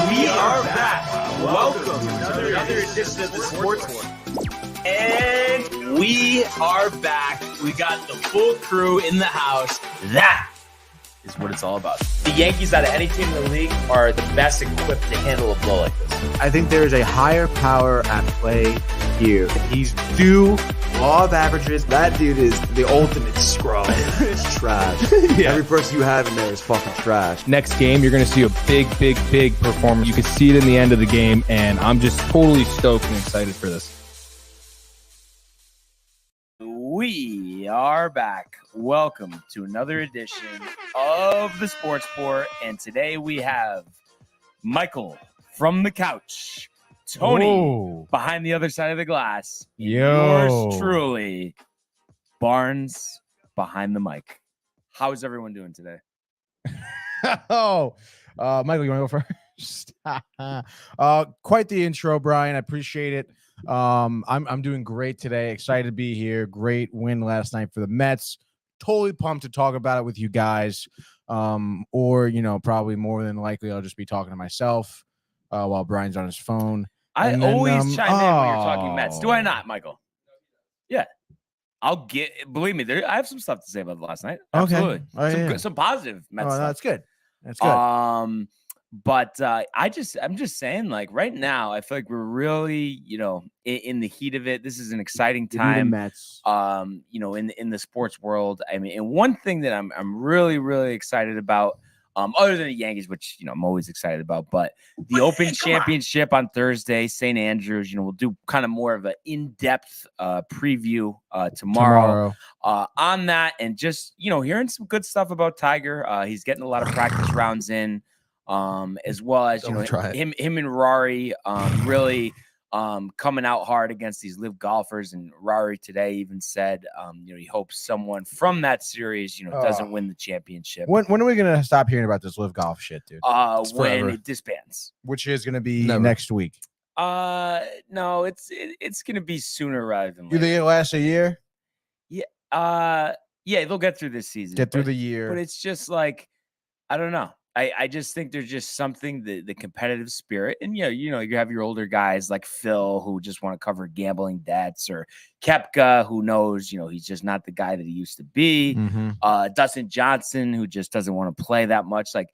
We are back. Welcome to another edition of the Sports Court. And we are back. We got the full crew in the house. That is what it's all about. The Yankees, out of any team in the league, are the best equipped to handle a blow like this. I think there is a higher power at play here. He's due law of averages. That dude is the ultimate scrub. It's trash. Yeah. Every person you have in there is fucking trash. Next game, you're going to see a big performance. You can see it in the end of the game, and I'm just totally stoked and excited for this. We are back. Welcome to another edition of the Sports Report, and today we have Michael from the couch, Tony behind the other side of the glass, yours truly, Barnes behind the mic. How is everyone doing today? Michael, you want to go first? Quite the intro, Brian. I appreciate it. I'm doing great today. Excited to be here. Great win last night for the Mets. Totally pumped to talk about it with you guys. Or probably more than likely I'll just be talking to myself while Brian's on his phone. I always chime in when you're talking Mets. Do I not, Michael? Yeah. Believe me, I have some stuff to say about last night. Absolutely. Okay. Some positive Mets stuff. That's good. That's good. But I'm just saying, like, right now, I feel like we're really, in the heat of it. This is an exciting time, Mets. In the sports world. I mean, and one thing that I'm really, really excited about, other than the Yankees, which, I'm always excited about, but the Open Championship on Thursday, St. Andrews, we'll do kind of more of an in-depth preview tomorrow on that. And just, hearing some good stuff about Tiger. He's getting a lot of practice rounds in. As well as him and Rory really coming out hard against these live golfers. And Rory today even said he hopes someone from that series doesn't win the championship. When are we gonna stop hearing about this live golf shit, dude? When it disbands, which is gonna be next week. No, it's gonna be sooner rather than later. You think it lasts a year? Yeah, they'll get through this season. Get through the year, but it's just like, I don't know. I just think there's just something, the competitive spirit. And, you have your older guys like Phil who just want to cover gambling debts, or Koepka who knows, he's just not the guy that he used to be. Mm-hmm. Dustin Johnson who just doesn't want to play that much. Like,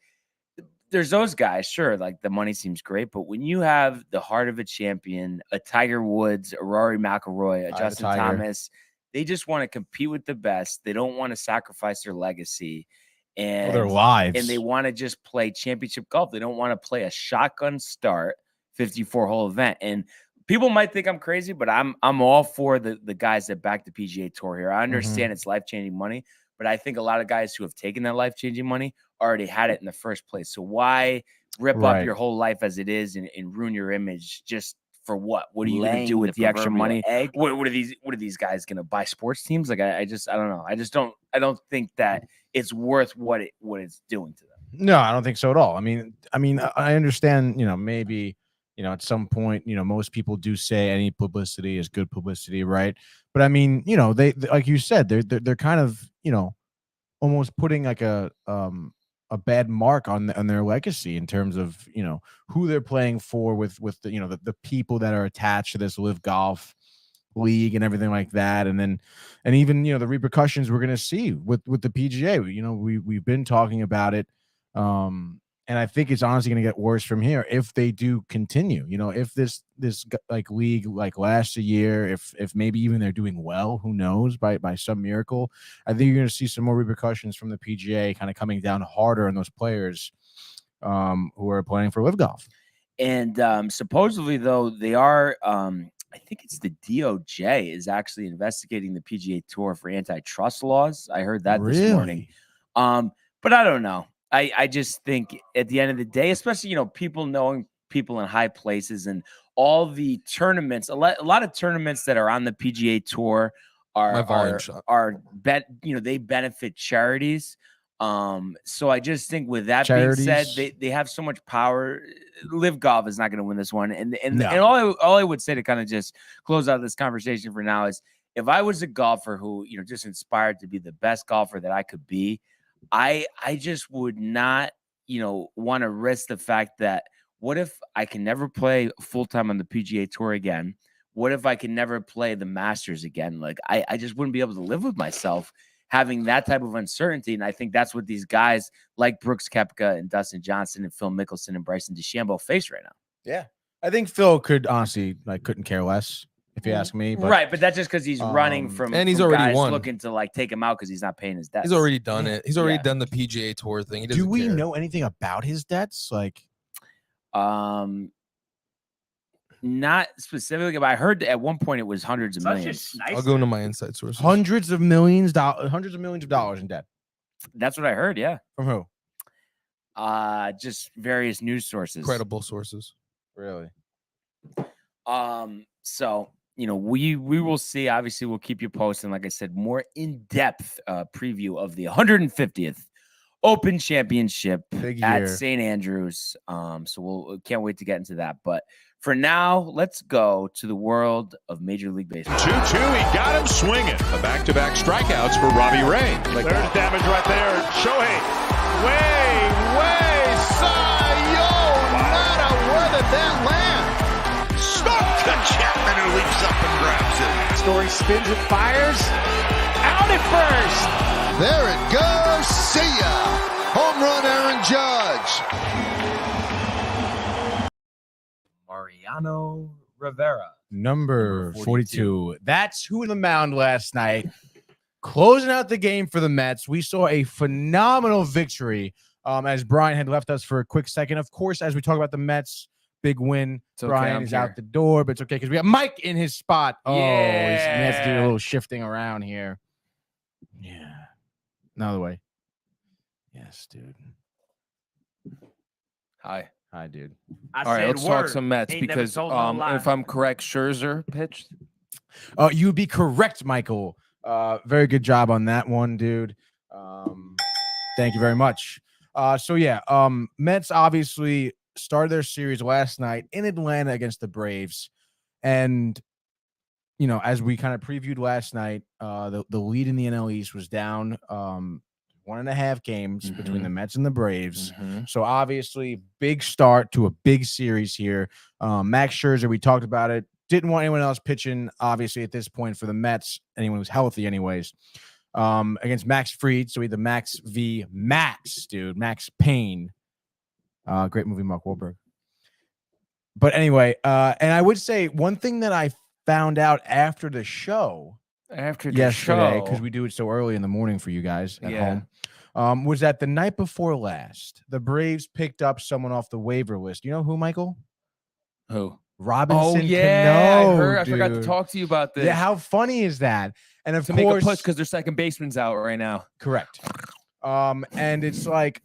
there's those guys, sure, like the money seems great. But when you have the heart of a champion, a Tiger Woods, a Rory McIlroy, a Justin Thomas, they just want to compete with the best. They don't want to sacrifice their legacy. And their lives, and they want to just play championship golf. They don't want to play a shotgun start 54-hole event. And people might think I'm crazy, but I'm all for the guys that back the PGA Tour here. I understand it's life-changing money, but I think a lot of guys who have taken that life-changing money already had it in the first place. So why rip up your whole life as it is and ruin your image just for what? What are you going to do with the extra money? What are these guys going to buy sports teams? Like, I don't know. I don't think that it's worth what it's doing to them. No, I don't think so at all. I mean, I understand, maybe, at some point, most people do say any publicity is good publicity, right? But I mean, they like you said, they're kind of, almost putting like a bad mark on their legacy in terms of, who they're playing for with the, the people that are attached to this live golf league and everything like that. And even, the repercussions we're going to see with the PGA, we've been talking about it. And I think it's honestly going to get worse from here if they do continue, if this like league like lasts a year, if maybe even they're doing well, who knows, by some miracle. I think you're going to see some more repercussions from the PGA kind of coming down harder on those players who are playing for live golf. And supposedly, though, they are I think it's the DOJ is actually investigating the PGA Tour for antitrust laws. I heard that this morning. But I don't know. I just think at the end of the day, especially, people knowing people in high places and all the tournaments, a lot of tournaments that are on the PGA Tour they benefit charities. So I just think with that being said, they have so much power. Live Golf is not going to win this one. And all I would say to kind of just close out this conversation for now is, if I was a golfer who, just inspired to be the best golfer that I could be, I just would not, want to risk the fact that what if I can never play full-time on the PGA Tour again? What if I can never play the Masters again? Like, I just wouldn't be able to live with myself having that type of uncertainty. And I think that's what these guys like Brooks Koepka and Dustin Johnson and Phil Mickelson and Bryson DeChambeau face right now. Yeah. I think Phil could honestly, like, couldn't care less, if you ask me. But, right, but that's just because he's running from and he's from already guys won. looking to like take him out because he's not paying his debts. He's already done it. He's already done the PGA Tour thing. He doesn't do we care. know anything about his debts? Like, not specifically, but I heard at one point it was hundreds of millions. I'll go into my inside sources. hundreds of millions of dollars in debt. That's what I heard. Yeah. From who? Just various news sources. Credible sources. Really? So, you know, we will see. Obviously, we'll keep you posted. Like I said, more in-depth preview of the 150th Open Championship at St. Andrews. So we'll can't wait to get into that. But for now, let's go to the world of Major League Baseball. 2-2, he got him swinging. The back-to-back strikeouts for Robbie Ray. There's damage right there. Shohei, way, Cy-Yo, nada, where did that land? Stuck to Chapman, who leaps up and grabs it. Story spins and fires. Out at first. There it goes. See ya. Home run, Aaron Judge. Mariano Rivera. Number 42. That's who in the mound last night. Closing out the game for the Mets. We saw a phenomenal victory as Brian had left us for a quick second. Of course, as we talk about the Mets, big win. Okay, Brian is out the door, but it's okay because we have Mike in his spot. Oh, Yeah. he has to do a little shifting around here. Yeah. Another way. Yes, dude. Hi. Hi, dude. All right, let's talk some Mets because if I'm correct, Scherzer pitched. You would be correct, Michael. Very good job on that one, dude. Thank you very much. Mets obviously started their series last night in Atlanta against the Braves. And, you know, as we kind of previewed last night, the lead in the NL East was down 1.5 games between the Mets and the Braves. So obviously big start to a big series here. Max Scherzer, we talked about it. Didn't want anyone else pitching, obviously, at this point for the Mets. Anyone who's healthy anyways. Against Max Fried. So we had the Max v. Max, dude. Max Payne. Great movie, Mark Wahlberg. But anyway, and I would say one thing that I found out after the show yesterday, because we do it so early in the morning for you guys at home, was that the night before last, the Braves picked up someone off the waiver list. You know who, Michael? Who? Robinson Cano, I dude. forgot to talk to you about this. Yeah, how funny is that? And of to course, make a push because their second baseman's out right now. Correct. And it's like,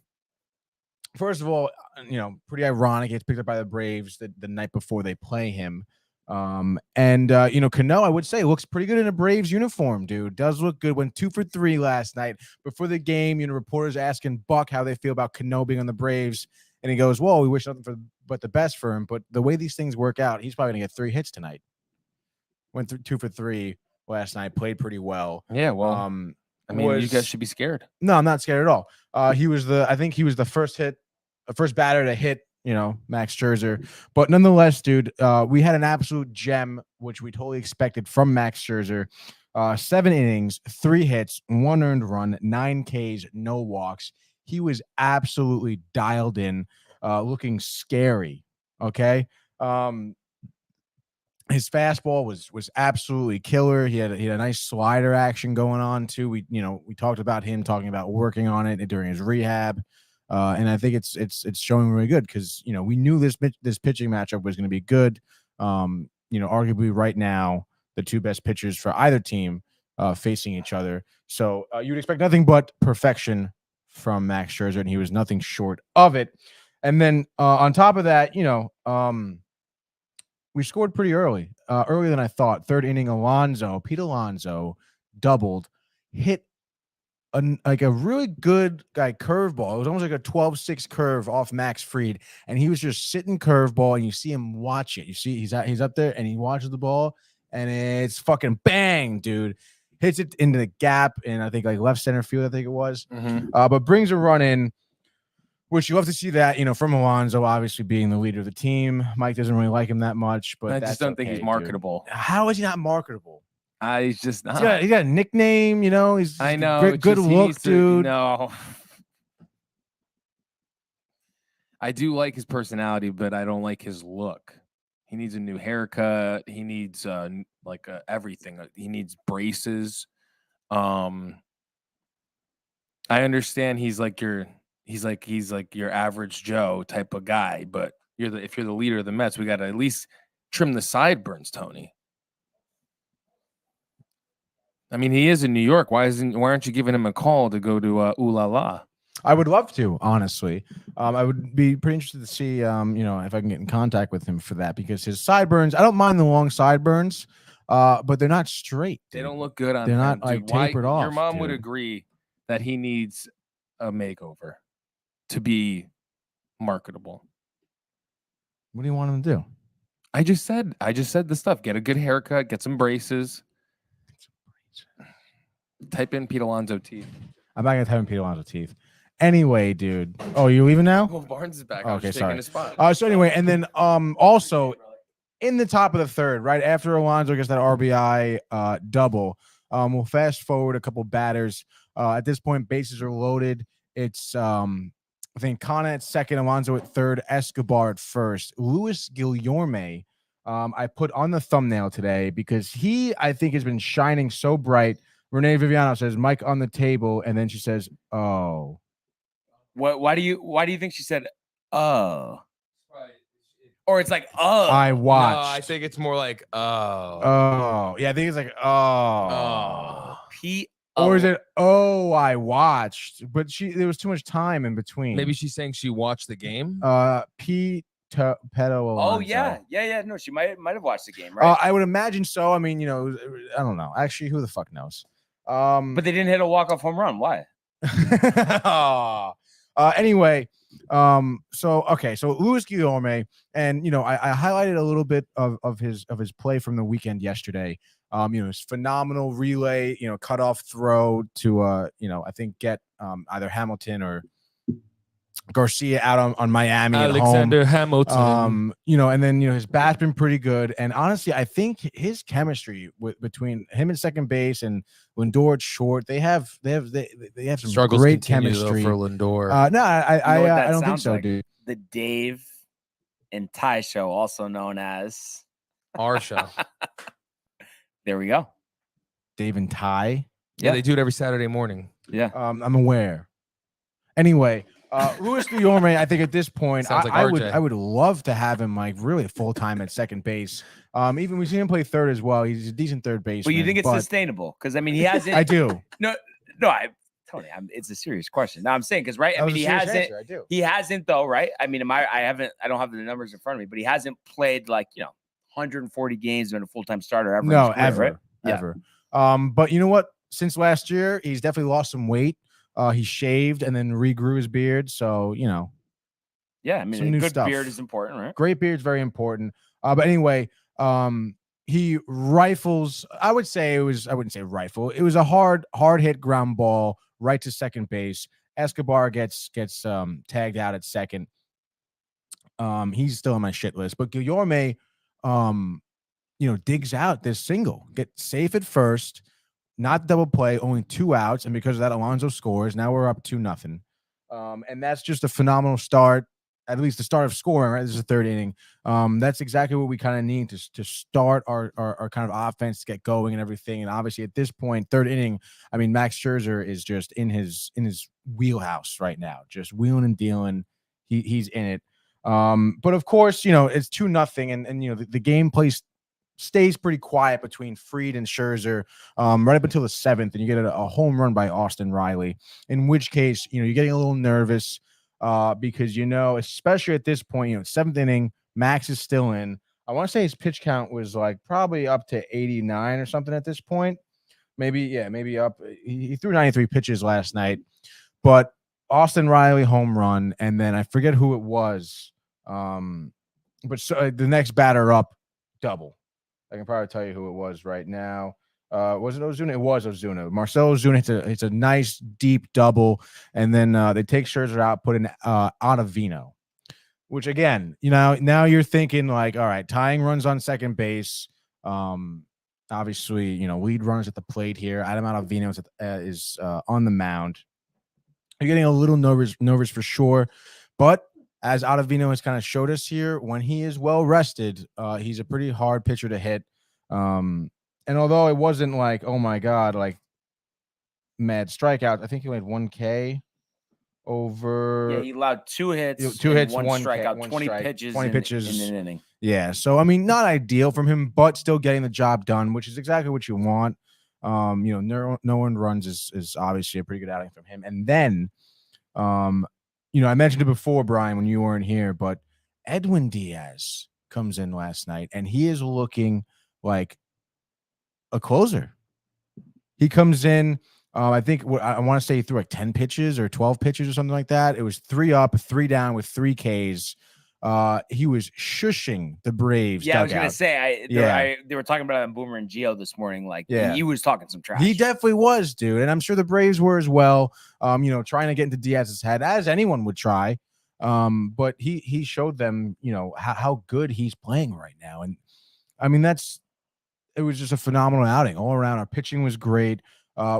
first of all, you know, pretty ironic. It's picked up by the Braves the night before they play him. You know, Cano, I would say, looks pretty good in a Braves uniform, dude. Does look good. Went 2 for 3 last night. Before the game, you know, reporters asking Buck how they feel about Cano being on the Braves. And he goes, well, we wish nothing but the best for him. But the way these things work out, he's probably going to get 3 hits tonight. Went through 2 for 3 last night. Played pretty well. Yeah, well, I mean, you guys should be scared. No, I'm not scared at all. I think he was the first batter to hit, you know, Max Scherzer. But nonetheless, dude, we had an absolute gem, which we totally expected from Max Scherzer. 7 innings, 3 hits, 1 earned run, 9 Ks, no walks. He was absolutely dialed in, looking scary. Okay. His fastball was absolutely killer. He had a nice slider action going on too. We talked about him talking about working on it during his rehab. And I think it's showing really good because, you know, we knew this pitching matchup was going to be good. You know, arguably right now, the 2 best pitchers for either team facing each other. So you'd expect nothing but perfection from Max Scherzer, and he was nothing short of it. And then on top of that, you know, we scored pretty earlier than I thought. 3rd inning, Pete Alonso doubled, hit a really good curveball. It was almost like a 12-6 curve off Max Fried, and he was just sitting curveball, and you see him watch it. You see he's up there, and he watches the ball, and it's fucking bang, dude. Hits it into the gap, and I think like left center field, I think it was. But brings a run in. Which you love to see that, from Alonso, obviously being the leader of the team. Mike doesn't really like him that much, but I just don't think he's marketable. Dude. How is he not marketable? He's just not. He got a nickname, He's I know. good look, dude. No. I do like his personality, but I don't like his look. He needs a new haircut. He needs everything. He needs braces. I understand he's like your average Joe type of guy, but if you're the leader of the Mets, we got to at least trim the sideburns, Tony. I mean, he is in New York. Why aren't you giving him a call to go to Ooh La La? I would love to, honestly. I would be pretty interested to see, if I can get in contact with him for that, because his sideburns, I don't mind the long sideburns, but they're not straight. Dude. They don't look good on They're him. not like tapered off. Your mom would agree that he needs a makeover to be marketable. What do you want him to do? I just said the stuff. Get a good haircut, get some braces. Type in Pete Alonso teeth. I'm not gonna type in Pete Alonso teeth. Anyway, dude. Oh, you leaving now? Well, Barnes is back. Okay, sorry. sorry. His spot. So anyway, and then also in the top of the third, right after Alonso gets that RBI double, we'll fast forward a couple batters. At this point, bases are loaded. It's I think Kana at second, Alonso at third, Escobar at first. Luis Guillorme, I put on the thumbnail today because he, I think, has been shining so bright. Renee Viviano says, Mike on the table, and then she says, oh. Why do you think she said, oh? Or it's like, oh. I watched. No, I think it's more like, oh. Oh. Yeah, I think it's like, oh. Or is it, oh, I watched. But there was too much time in between. Maybe she's saying she watched the game. Pete Pedo Alonso. Oh, yeah. No, she might have watched the game, right? I would imagine so. I mean, I don't know. Actually, who the fuck knows? But they didn't hit a walk-off home run. Why? Anyway, so Luis Guillorme, and I highlighted a little bit of his play from the weekend yesterday. His phenomenal relay, cutoff throw to I think get either Hamilton or Garcia out on Miami. Alexander Hamilton. And then his bat's been pretty good. And honestly, I think his chemistry between him and second base and Lindor at short, they have some Struggles great chemistry for Lindor. No, I don't think so, like? dude. The Dave and Ty show, also known as Our show. There we go. Dave and Ty. Yeah, they do it every Saturday morning. Yeah. I'm aware. Anyway, Luis Guillorme, I think at this point, I would love to have him like really full time at second base. Even we've seen him play third as well. He's a decent third baseman. But you think it's sustainable? Because I mean, he hasn't. I do. No, Tony, it's a serious question. No, I'm saying because right. I mean, he hasn't. Answer, I do. He hasn't though, right? I mean, I don't have the numbers in front of me, but he hasn't played 140 games and a full time starter ever. No, career, ever, right? ever. But you know what? Since last year, he's definitely lost some weight. He shaved and then regrew his beard. So, yeah, I mean, a good beard is important, right? Great beard is very important. But anyway, he rifles. I wouldn't say rifle. It was a hard hit ground ball right to second base. Escobar gets tagged out at second. He's still on my shit list, but Guillorme, digs out this single, get safe at first. Not double play, only 2 outs, and because of that, Alonso scores. Now we're up 2-0, and that's just a phenomenal start. At least the start of scoring. Right, this is the third inning. That's exactly what we kind of need to start our kind of offense to get going and everything. And obviously, at this point, third inning, I mean, Max Scherzer is just in his wheelhouse right now, just wheeling and dealing. He's in it. But of course, it's 2-0, and the game stays pretty quiet between Fried and Scherzer right up until the 7th, and you get a home run by Austin Riley, in which case, you're getting a little nervous because, especially at this point, 7th inning, Max is still in. I want to say his pitch count was probably up to 89 or something at this point. Maybe up. He threw 93 pitches last night, but Austin Riley home run, and then I forget who it was. But the next batter up, double. I can probably tell you who it was right now. Was it Ozuna? It was Ozuna. Marcell Ozuna hits a nice deep double, and then they take Scherzer out, put in Ottavino, which again, now you're thinking like, all right, tying runs on second base. Obviously, lead runners at the plate here. Adam Ottavino is on the mound. You're getting a little nervous for sure, but as Ottavino has kind of showed us here, when he is well rested, he's a pretty hard pitcher to hit. And although it wasn't like, oh my God, like mad strikeout, I think he had 1K over. Yeah, he allowed 2 hits, two hits, one 1 strikeout, one 20 strike, pitches, 20 in, pitches in an inning. Yeah, so I mean, not ideal from him, but still getting the job done, which is exactly what you want. No one runs is obviously a pretty good outing from him. And then, I mentioned it before, Brian, when you weren't here, but Edwin Diaz comes in last night, and he is looking like a closer. He comes in, I think I want to say he threw like 10 pitches or 12 pitches or something like that. It was 3 up, 3 down with 3 Ks. He was shushing the Braves. Yeah, dugout. I was gonna say, they were talking about it on Boomer and Gio this morning. Like, he was talking some trash. He definitely was, dude, and I'm sure the Braves were as well. Trying to get into Diaz's head, as anyone would try. But he showed them, how good he's playing right now, and I mean it was just a phenomenal outing all around. Our pitching was great.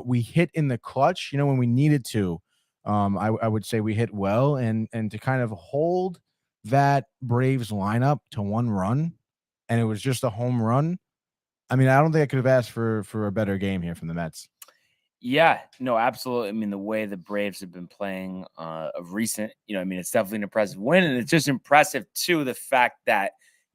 We hit in the clutch, when we needed to. I would say we hit well, and to kind of hold that Braves lineup to 1 run, and it was just a home run. I mean, I don't think I could have asked for a better game here from the Mets. Yeah, no, absolutely. I mean, the way the Braves have been playing of recent, it's definitely an impressive win, and it's just impressive too, the fact that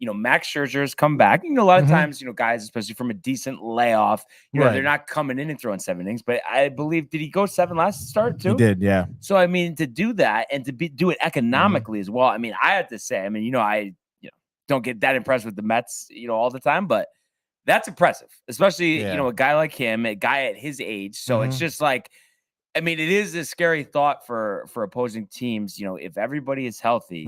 Max Scherzer has come back. A lot of times, guys, especially from a decent layoff, they're not coming in and throwing 7 innings. But I believe, did he go 7 last start too? He did, yeah. So I mean, to do that and to do it economically as well. I mean, I have to say, I don't get that impressed with the Mets, all the time, but that's impressive, especially a guy like him, a guy at his age. So it's just like, I mean, it is a scary thought for opposing teams. If everybody is healthy.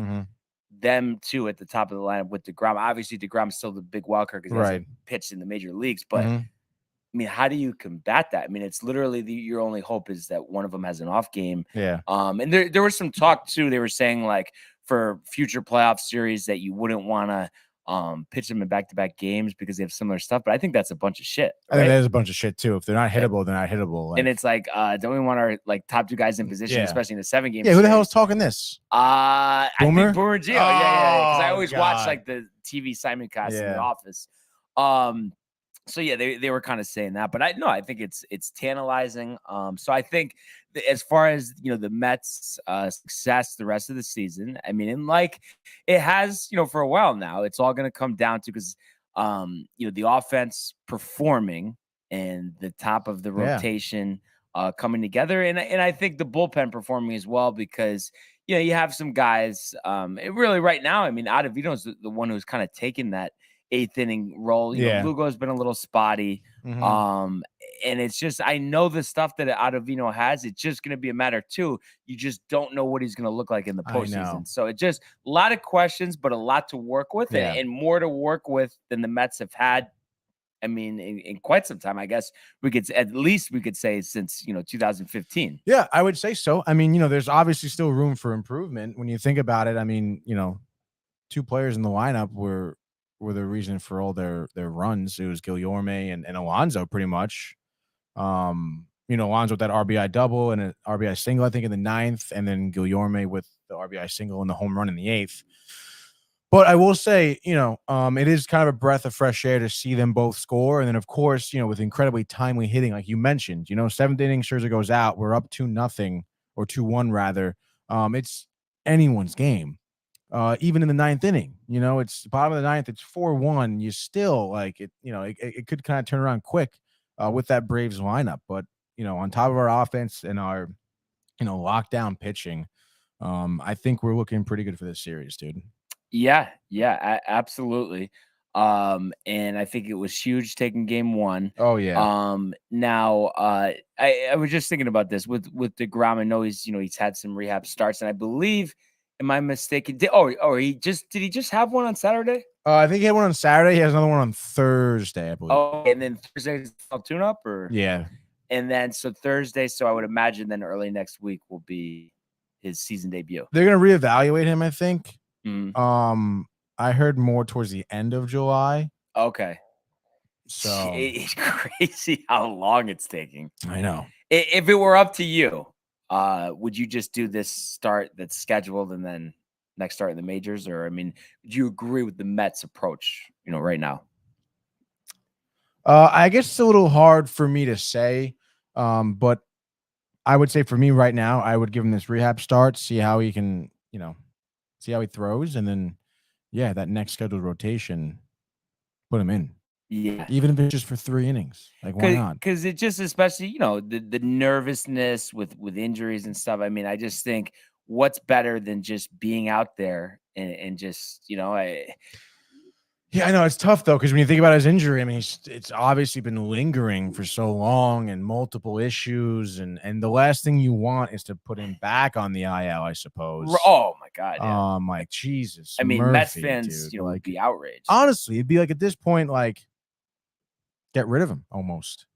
Them too at the top of the lineup with DeGrom. Obviously, DeGrom's still the big wild card because he hasn't pitched in the major leagues. But I mean, how do you combat that? I mean, it's literally your only hope is that one of them has an off game. Yeah. And there was some talk too. They were saying like for future playoff series that you wouldn't want to pitch them in back-to-back games because they have similar stuff. But I think that's a bunch of shit. Right? I think that is a bunch of shit too. If they're not hittable, they're not hittable. Like, and it's like, don't we want our top 2 guys in position, especially in the 7-game? Yeah, who the hell is talking this? I think Boomer and Gio. Yeah. Because I always watch like the TV simulcast in the office. So yeah, they were kind of saying that, but I think it's tantalizing. So I think as far as the Mets' success the rest of the season, I mean, and like it has for a while now, it's all going to come down to because the offense performing and the top of the rotation coming together, and I think the bullpen performing as well because you have some guys. It really right now, I mean, Ottavino's the one who's kind of taken that 8th inning role. Lugo's been a little spotty. And it's just, I know the stuff that Ottavino has, it's just going to be a matter too. You just don't know what he's going to look like in the postseason. So it's just a lot of questions, but a lot to work with and more to work with than the Mets have had. I mean, in quite some time, I guess we could say since, 2015. Yeah, I would say so. I mean, there's obviously still room for improvement when you think about it. I mean, 2 players in the lineup were the reason for all their runs. It was Guillorme and Alonso pretty much. Alonso with that RBI double and an RBI single, I think, in the 9th, and then Guillorme with the RBI single and the home run in the 8th. But I will say, it is kind of a breath of fresh air to see them both score. And then, of course, with incredibly timely hitting, like you mentioned, 7th inning, Scherzer goes out. We're up 2-0 or 2-1 rather. It's anyone's game. Even in the 9th inning, it's bottom of the 9th, it's 4-1. You still like it, it could kind of turn around quick with that Braves lineup. But, on top of our offense and our, lockdown pitching, I think we're looking pretty good for this series, dude. Yeah, absolutely. And I think it was huge taking game 1. Oh yeah. Now, I was just thinking about this with DeGrom. I know he's had some rehab starts, and I believe, am I mistaken? Did he just have one on Saturday? I think he had one on Saturday. He has another one on Thursday, I believe. Oh, and then Thursday is tune up, or Yeah. and then so Thursday. So I would imagine then early next week will be his season debut. They're gonna reevaluate him, I think. Mhm. I heard more towards the end of July. Okay. So It's crazy how long it's taking. I know. If it were up to you, would you just do this start that's scheduled and then next start in the majors? Or, I mean, do you agree with the Mets approach, right now? I guess it's a little hard for me to say, but I would say for me right now, I would give him this rehab start, see how he can, see how he throws, and then, that next scheduled rotation, put him in. Yeah. Even if it's just for 3 innings. Like, why not? Because it just, especially, the nervousness with injuries and stuff. I mean, I just think what's better than just being out there and just, Yeah, I know it's tough though, because when you think about his injury, I mean, it's obviously been lingering for so long and multiple issues, and the last thing you want is to put him back on the IL, I suppose. Oh my God. Yeah. Like Jesus. I mean, Murphy, Mets fans, dude, would be outraged. Honestly, it'd be like at this point, like, get rid of him almost.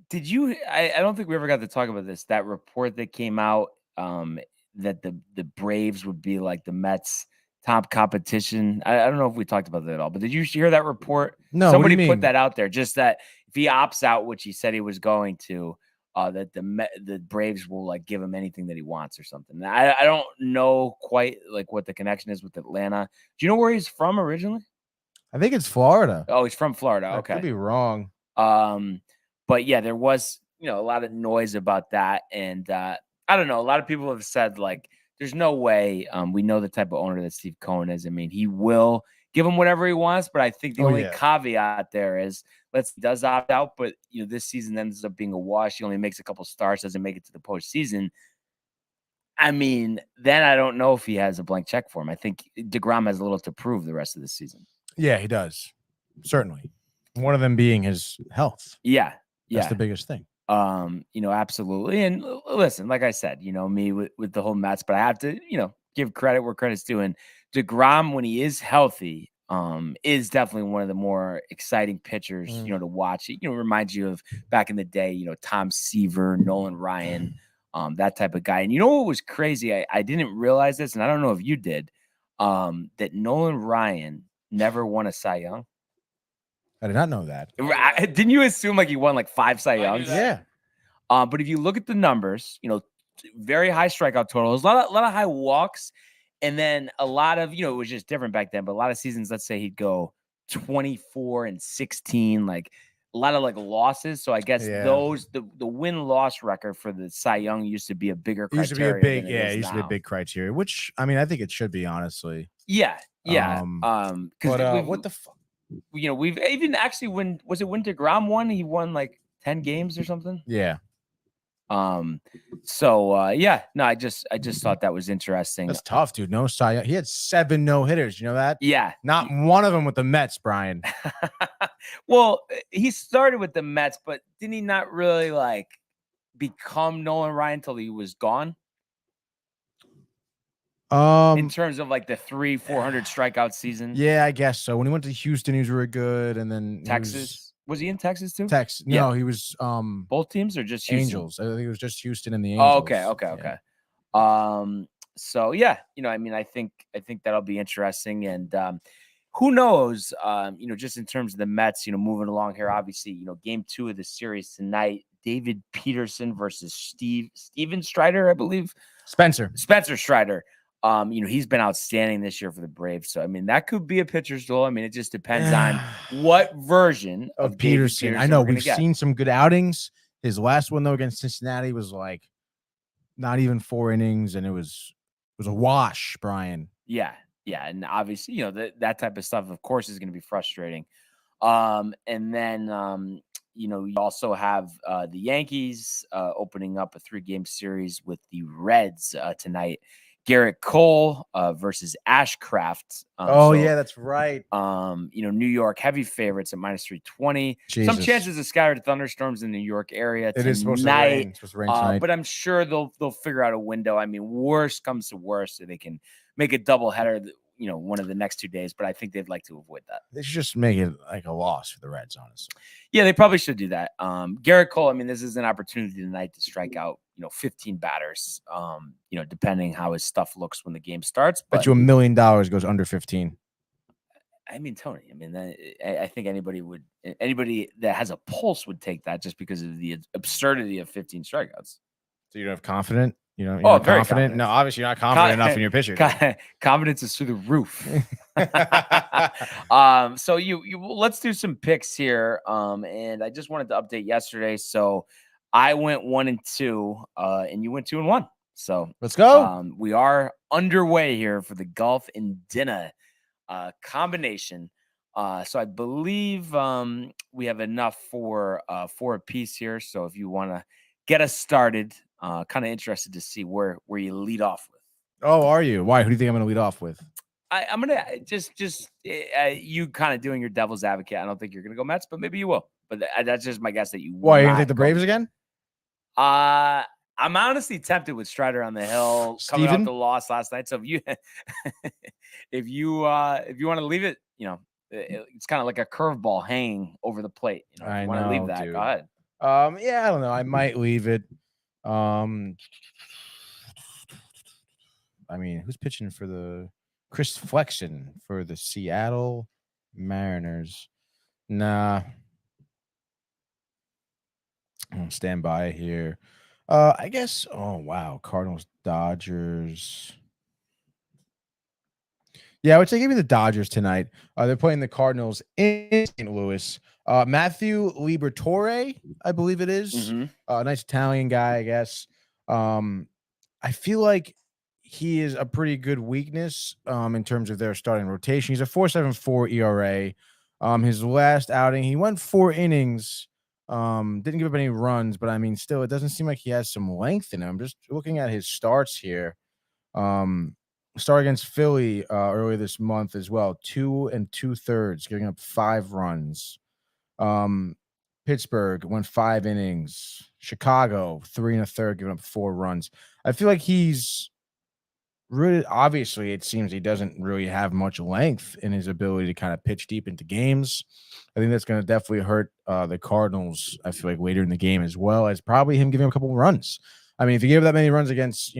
Did you? I don't think we ever got to talk about this. That report that came out, that the Braves would be like the Mets' top competition. I don't know if we talked about that at all, but did you hear that report? No, Somebody what do you put mean? that out there. Just that if he opts out, which he said he was going to, that the Braves will like give him anything that he wants or something. I don't know quite like what the connection is with Atlanta. Do you know where he's from originally? I think it's Florida. Oh, he's from Florida. I Okay, could be wrong. But yeah, there was, a lot of noise about that. And I don't know. A lot of people have said, like, there's no way. We know the type of owner that Steve Cohen is. I mean, he will give him whatever he wants. But I think the only caveat there is, does opt out. But, this season ends up being a wash. He only makes a couple starts, doesn't make it to the postseason. I mean, then I don't know if he has a blank check for him. I think DeGrom has a little to prove the rest of the season. Yeah, he does. Certainly. One of them being his health. Yeah. That's the biggest thing. Absolutely. And listen, like I said, me with the whole Mets, but I have to, give credit where credit's due. And DeGrom, when he is healthy, is definitely one of the more exciting pitchers, to watch. It, reminds you of back in the day, Tom Seaver, Nolan Ryan, that type of guy. And you know what was crazy? I didn't realize this, and I don't know if you did, that Nolan Ryan never won a Cy Young. I did not know that. Didn't you assume like he won like 5 Cy Youngs? Yeah. But if you look at the numbers, very high strikeout totals, a lot of high walks, and then a lot of, it was just different back then, but a lot of seasons, let's say he'd go 24-16, like a lot of like losses. So I guess the win-loss record for the Cy Young used to be a bigger criteria. Used to be a big criteria, which I mean, I think it should be, honestly. Yeah. But what the fuck? We've even actually when DeGrom won, he won like 10 games or something. Yeah. I just thought that was interesting. That's tough, dude. No Cy Young. He had 7 no-hitters. You know that? Yeah. Not one of them with the Mets, Brian. Well, he started with the Mets, but didn't he not really like become Nolan Ryan until he was gone? In terms of like the 300-400 strikeout season. Yeah, I guess so. When he went to Houston, he was really good, and then Texas. Was he in Texas too? Texas. No, he was both teams or just Houston? Angels. I think it was just Houston and the Angels. Oh, okay. So yeah, I mean, I think that'll be interesting, and who knows? Just in terms of the Mets, moving along here. Obviously, game 2 of the series tonight. David Peterson versus Steven Strider, I believe. Spencer Strider. He's been outstanding this year for the Braves. So, I mean, that could be a pitcher's duel. I mean, it just depends on what version of Peterson. I know we've seen some good outings. His last one, though, against Cincinnati was like not even 4 innings, and it was a wash, Brian. Yeah. And obviously, that type of stuff, of course, is going to be frustrating. And then, you also have the Yankees opening up a 3-game series with the Reds tonight. Garrett Cole versus Ashcraft. Yeah, that's right. New York heavy favorites at minus 320. Some Jesus. chances of scattered thunderstorms in the New York area It is supposed to tonight. rain. It's supposed to rain tonight. But I'm sure they'll figure out a window. I mean, worst comes to worst, so they can make a doubleheader, one of the next 2 days. But I think they'd like to avoid that. They should just make it like a loss for the Reds, honestly. Yeah, they probably should do that. Garrett Cole, I mean, this is an opportunity tonight to strike out, 15 batters, depending how his stuff looks when the game starts. But Bet you $1 million goes under 15. I mean, Tony, I think anybody that has a pulse would take that just because of the absurdity of 15 strikeouts. So you don't have confident? You're very confident? confident. No, obviously you're not confident enough in your pitcher. Confidence is through the roof. So let's do some picks here. And I just wanted to update yesterday. So I went 1-2, and you went 2-1. So let's go. We are underway here for the golf and dinner combination. So I believe we have enough for a piece here. So if you want to get us started, kind of interested to see where you lead off with. Oh, are you? Why? Who do you think I'm going to lead off with? I'm gonna just you kind of doing your devil's advocate. I don't think you're gonna go Mets, but maybe you will. But that's just my guess that you. Why? You gonna take the Braves again? I'm honestly tempted with Strider on the hill coming off the loss last night. So if you want to leave it, it's kind of like a curveball hanging over the plate. If you want to leave that, dude. go ahead. Yeah, I don't know. I might leave it. Who's pitching for the Chris Flexen for the Seattle Mariners? Nah. I'll stand by here. I guess. Oh wow, Cardinals, Dodgers. Yeah, I would say give me the Dodgers tonight. They're playing the Cardinals in St. Louis. Matthew Liberatore, I believe it is. Mm-hmm. Nice Italian guy, I guess. I feel like he is a pretty good weakness in terms of their starting rotation. He's a 4.74 ERA. His last outing, he went 4 innings. Didn't give up any runs, but still, it doesn't seem like he has some length in him. I'm just looking at his starts here. Start against Philly earlier this month as well. 2 2/3, giving up 5 runs. Pittsburgh went 5 innings. Chicago 3 1/3, giving up 4 runs. I feel like he's really, obviously, it seems he doesn't really have much length in his ability to kind of pitch deep into games. I think that's going to definitely hurt the Cardinals, I feel like, later in the game, as well as probably him giving him a couple of runs. If you give that many runs against,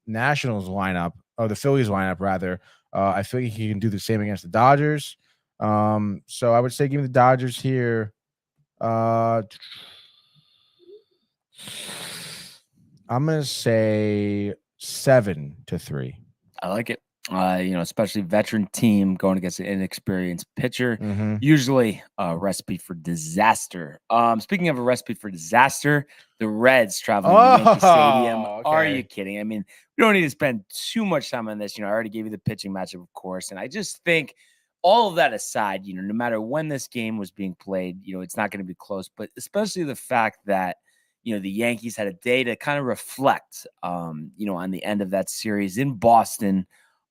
Nationals lineup, or the Phillies lineup, rather, I feel like he can do the same against the Dodgers. So I would say give me the Dodgers here. I'm going to say 7-3. I like it. Especially veteran team going against an inexperienced pitcher. Mm-hmm. Usually a recipe for disaster. Speaking of a recipe for disaster, the Reds traveling to Yankee Stadium. Okay. Are you kidding? We don't need to spend too much time on this. I already gave you the pitching matchup, of course. And I just think all of that aside, no matter when this game was being played, it's not going to be close. But especially the fact that, the Yankees had a day to kind of reflect, on the end of that series in Boston.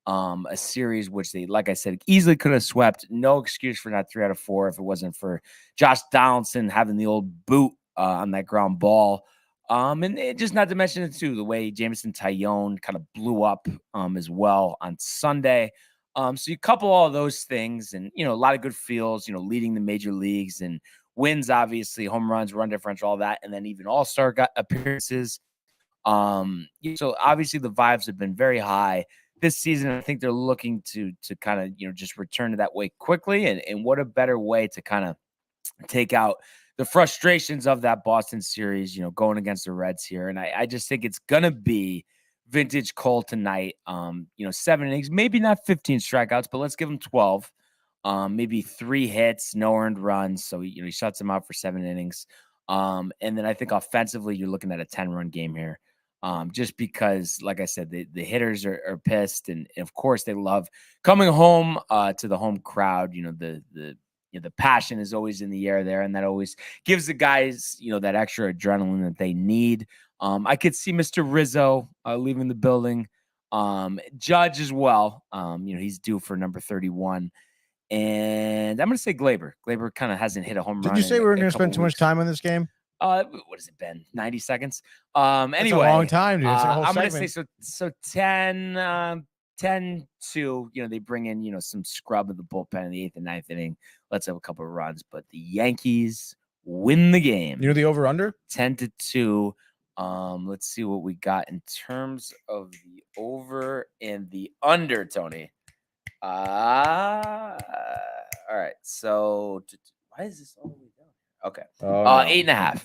A series which they, like I said, easily could have swept. No excuse for not 3 out of 4 if it wasn't for Josh Donaldson having the old boot on that ground ball. And just not to mention it too, the way Jameson Taillon kind of blew up as well on Sunday. So you couple all those things and, a lot of good feels, leading the major leagues and wins, obviously, home runs, run differential, all that, and then even all-star appearances. So obviously the vibes have been very high this season. I think they're looking to kind of, just return to that way quickly. And what a better way to kind of take out the frustrations of that Boston series, going against the Reds here. And I just think it's going to be vintage Cole tonight. 7 innings, maybe not 15 strikeouts, but let's give him 12. Maybe 3 hits, no earned runs. So, he shuts him out for 7 innings. And then I think offensively, you're looking at a 10-run game here. Just because, like I said, the hitters are pissed. And of course, they love coming home to the home crowd. The passion is always in the air there. And that always gives the guys, that extra adrenaline that they need. I could see Mr. Rizzo leaving the building. Judge as well. He's due for number 31. And I'm going to say Glaber. Glaber kind of hasn't hit a home run. Did you say we were going in a to spend couple too much weeks. time on this game? What has it been? 90 seconds. That's Anyway, a long time, dude. It's a whole I'm going to say segment. so 10 to, they bring in, some scrub of the bullpen in the 8th and 9th inning. Let's have a couple of runs, but the Yankees win the game. You know the over-under? 10-2. Let's see what we got in terms of the over and the under, Tony. All right. So why is this all the way down? Okay. 8.5.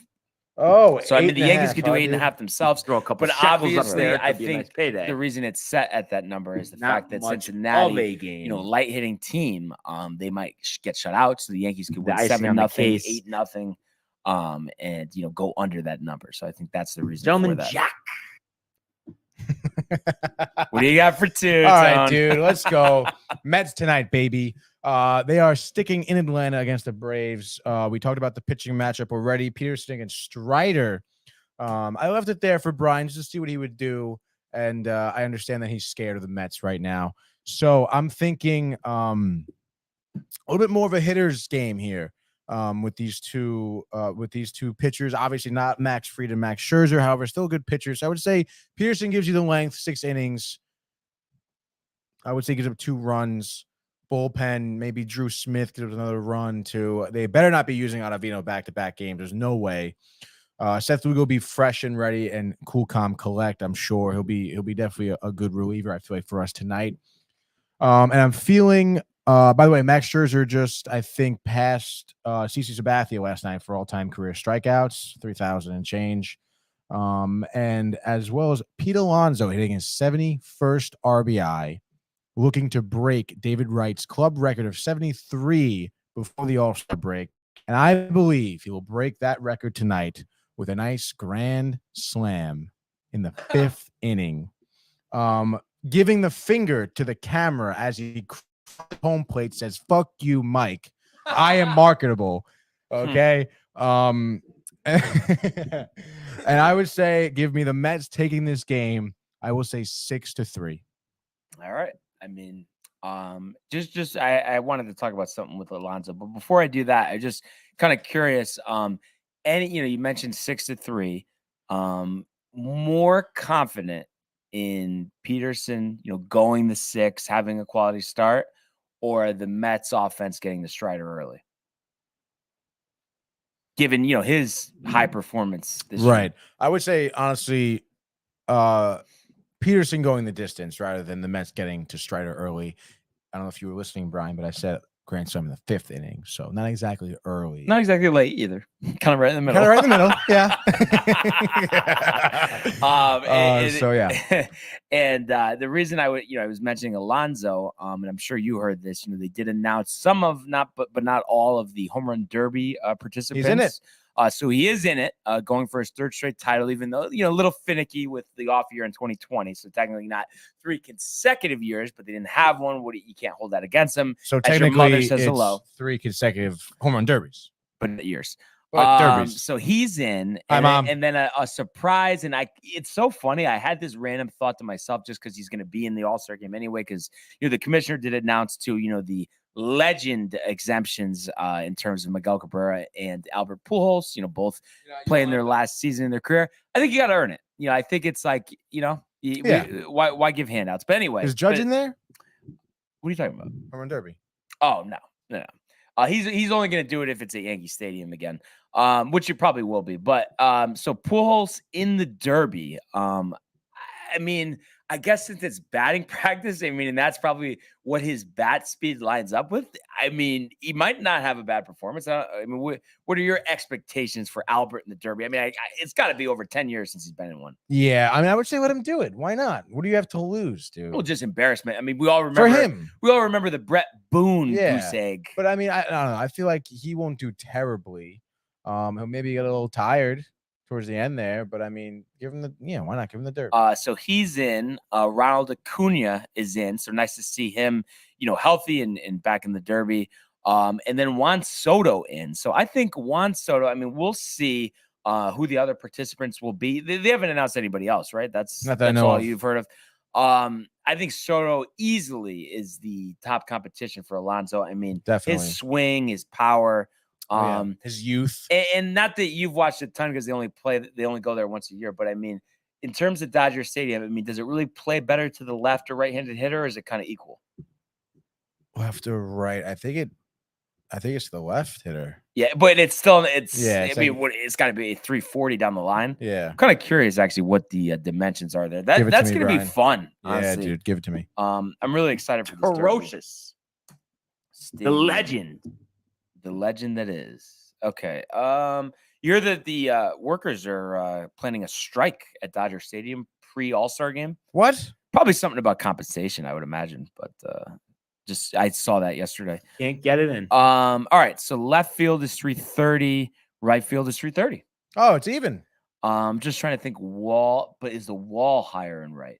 Oh, So the Yankees could do 8.5 themselves. Throw a couple But shekels up obviously, there. I Could be a nice think payday. the reason it's set at that number is the Not fact that much of Cincinnati, a game. light hitting team, they might get shut out. So the Yankees could win The icing on the 7-0, case. 8-0, and go under that number. So I think that's the reason. Gentleman for that. Jack. What do you got for 2? All right, Tone? dude, let's go. Mets tonight, baby. They are sticking in Atlanta against the Braves. We talked about the pitching matchup already. Peterson against Strider. I left it there for Brian just to see what he would do. And I understand that he's scared of the Mets right now. So I'm thinking a little bit more of a hitter's game here with these two pitchers. Obviously not Max Fried and Max Scherzer, however, still good pitchers. So I would say Peterson gives you the length, 6 innings. I would say gives up 2 runs. Bullpen, maybe Drew Smith gives another run too. They better not be using Ottavino back-to-back games. There's no way. Seth Lugo will be fresh and ready and cool, calm, collect. I'm sure he'll be definitely a good reliever. I feel like for us tonight. And I'm feeling. By the way, Max Scherzer just I think passed CC Sabathia last night for all-time career strikeouts, 3,000 and change. And as well as Pete Alonso hitting his 71st RBI, looking to break David Wright's club record of 73 before the All-Star break. And I believe he will break that record tonight with a nice grand slam in the 5th inning. Giving the finger to the camera as he home plate says, "Fuck you, Mike. I am marketable." Okay. And I would say give me the Mets taking this game. I will say 6-3. All right. I mean, I wanted to talk about something with Alonso, but before I do that, I just kind of curious. You mentioned 6-3. More confident in Peterson, going the 6, having a quality start, or the Mets offense getting the Strider early? Given, his high performance this year. Right. I would say, honestly, Peterson going the distance rather than the Mets getting to Strider early. I don't know if you were listening, Brian, but I said grand slam in the 5th inning, so not exactly early. Not exactly late either. Kind of right in the middle. Kind of right in the middle, yeah. So yeah. And the reason I was mentioning Alonso, and I'm sure you heard this. They did announce some of but not all of the home run derby participants. He's in it. So he is in it, going for his 3rd straight title, even though, a little finicky with the off year in 2020. So technically not 3 consecutive years, but they didn't have one. You can't hold that against him. So As your mother technically says it's hello. 3 consecutive home run derbies. But years. But derbies. So he's in, Hi, and Mom. then a surprise. And it's so funny. I had this random thought to myself just because he's going to be in the All-Star game anyway, because, the commissioner did announce too, the legend exemptions in terms of Miguel Cabrera and Albert Pujols, both playing their last season in their career. I think you got to earn it. I think it's like, why give handouts? But anyway. Is Judge in there? What are you talking about? Home run derby. Oh, no. He's only going to do it if it's at Yankee Stadium again, which it probably will be. But so Pujols in the Derby. I guess since it's batting practice, and that's probably what his bat speed lines up with. He might not have a bad performance. What are your expectations for Albert in the Derby? It's got to be over 10 years since he's been in one. Yeah, I would say let him do it. Why not? What do you have to lose, dude? Well, just embarrassment. We all remember for him. We all remember the Brett Boone goose egg. But I don't know. I feel like he won't do terribly. He'll maybe get a little tired towards the end there, but give him why not give him the Derby? So he's in. Ronald Acuna is in. So nice to see him, healthy and back in the Derby. And then Juan Soto in. So I think Juan Soto. We'll see who the other participants will be. They haven't announced anybody else, right? That's all you've heard of. I think Soto easily is the top competition for Alonso. I mean, Definitely. his swing, his power, his youth. and not that you've watched a ton because they only go there once a year. But I mean, in terms of Dodger Stadium, I mean, does it really play better to the left or right-handed hitter, or is it kind of equal? Left or right? I think it's the left hitter. Yeah, but it's still I like, mean, it's got to be a 340 down the line. Yeah. I'm kind of curious actually what the dimensions are there. That's going to be fun. Honestly. Yeah, dude, give it to me. I'm really excited for this. Ferocious. The legend that is. Okay. You're the workers are planning a strike at Dodger Stadium pre All-Star game. What? Probably something about compensation, I would imagine, but I saw that yesterday. Can't get it in. All right. So left field is 330, right field is 330. Oh, it's even. Just trying to think but is the wall higher and right?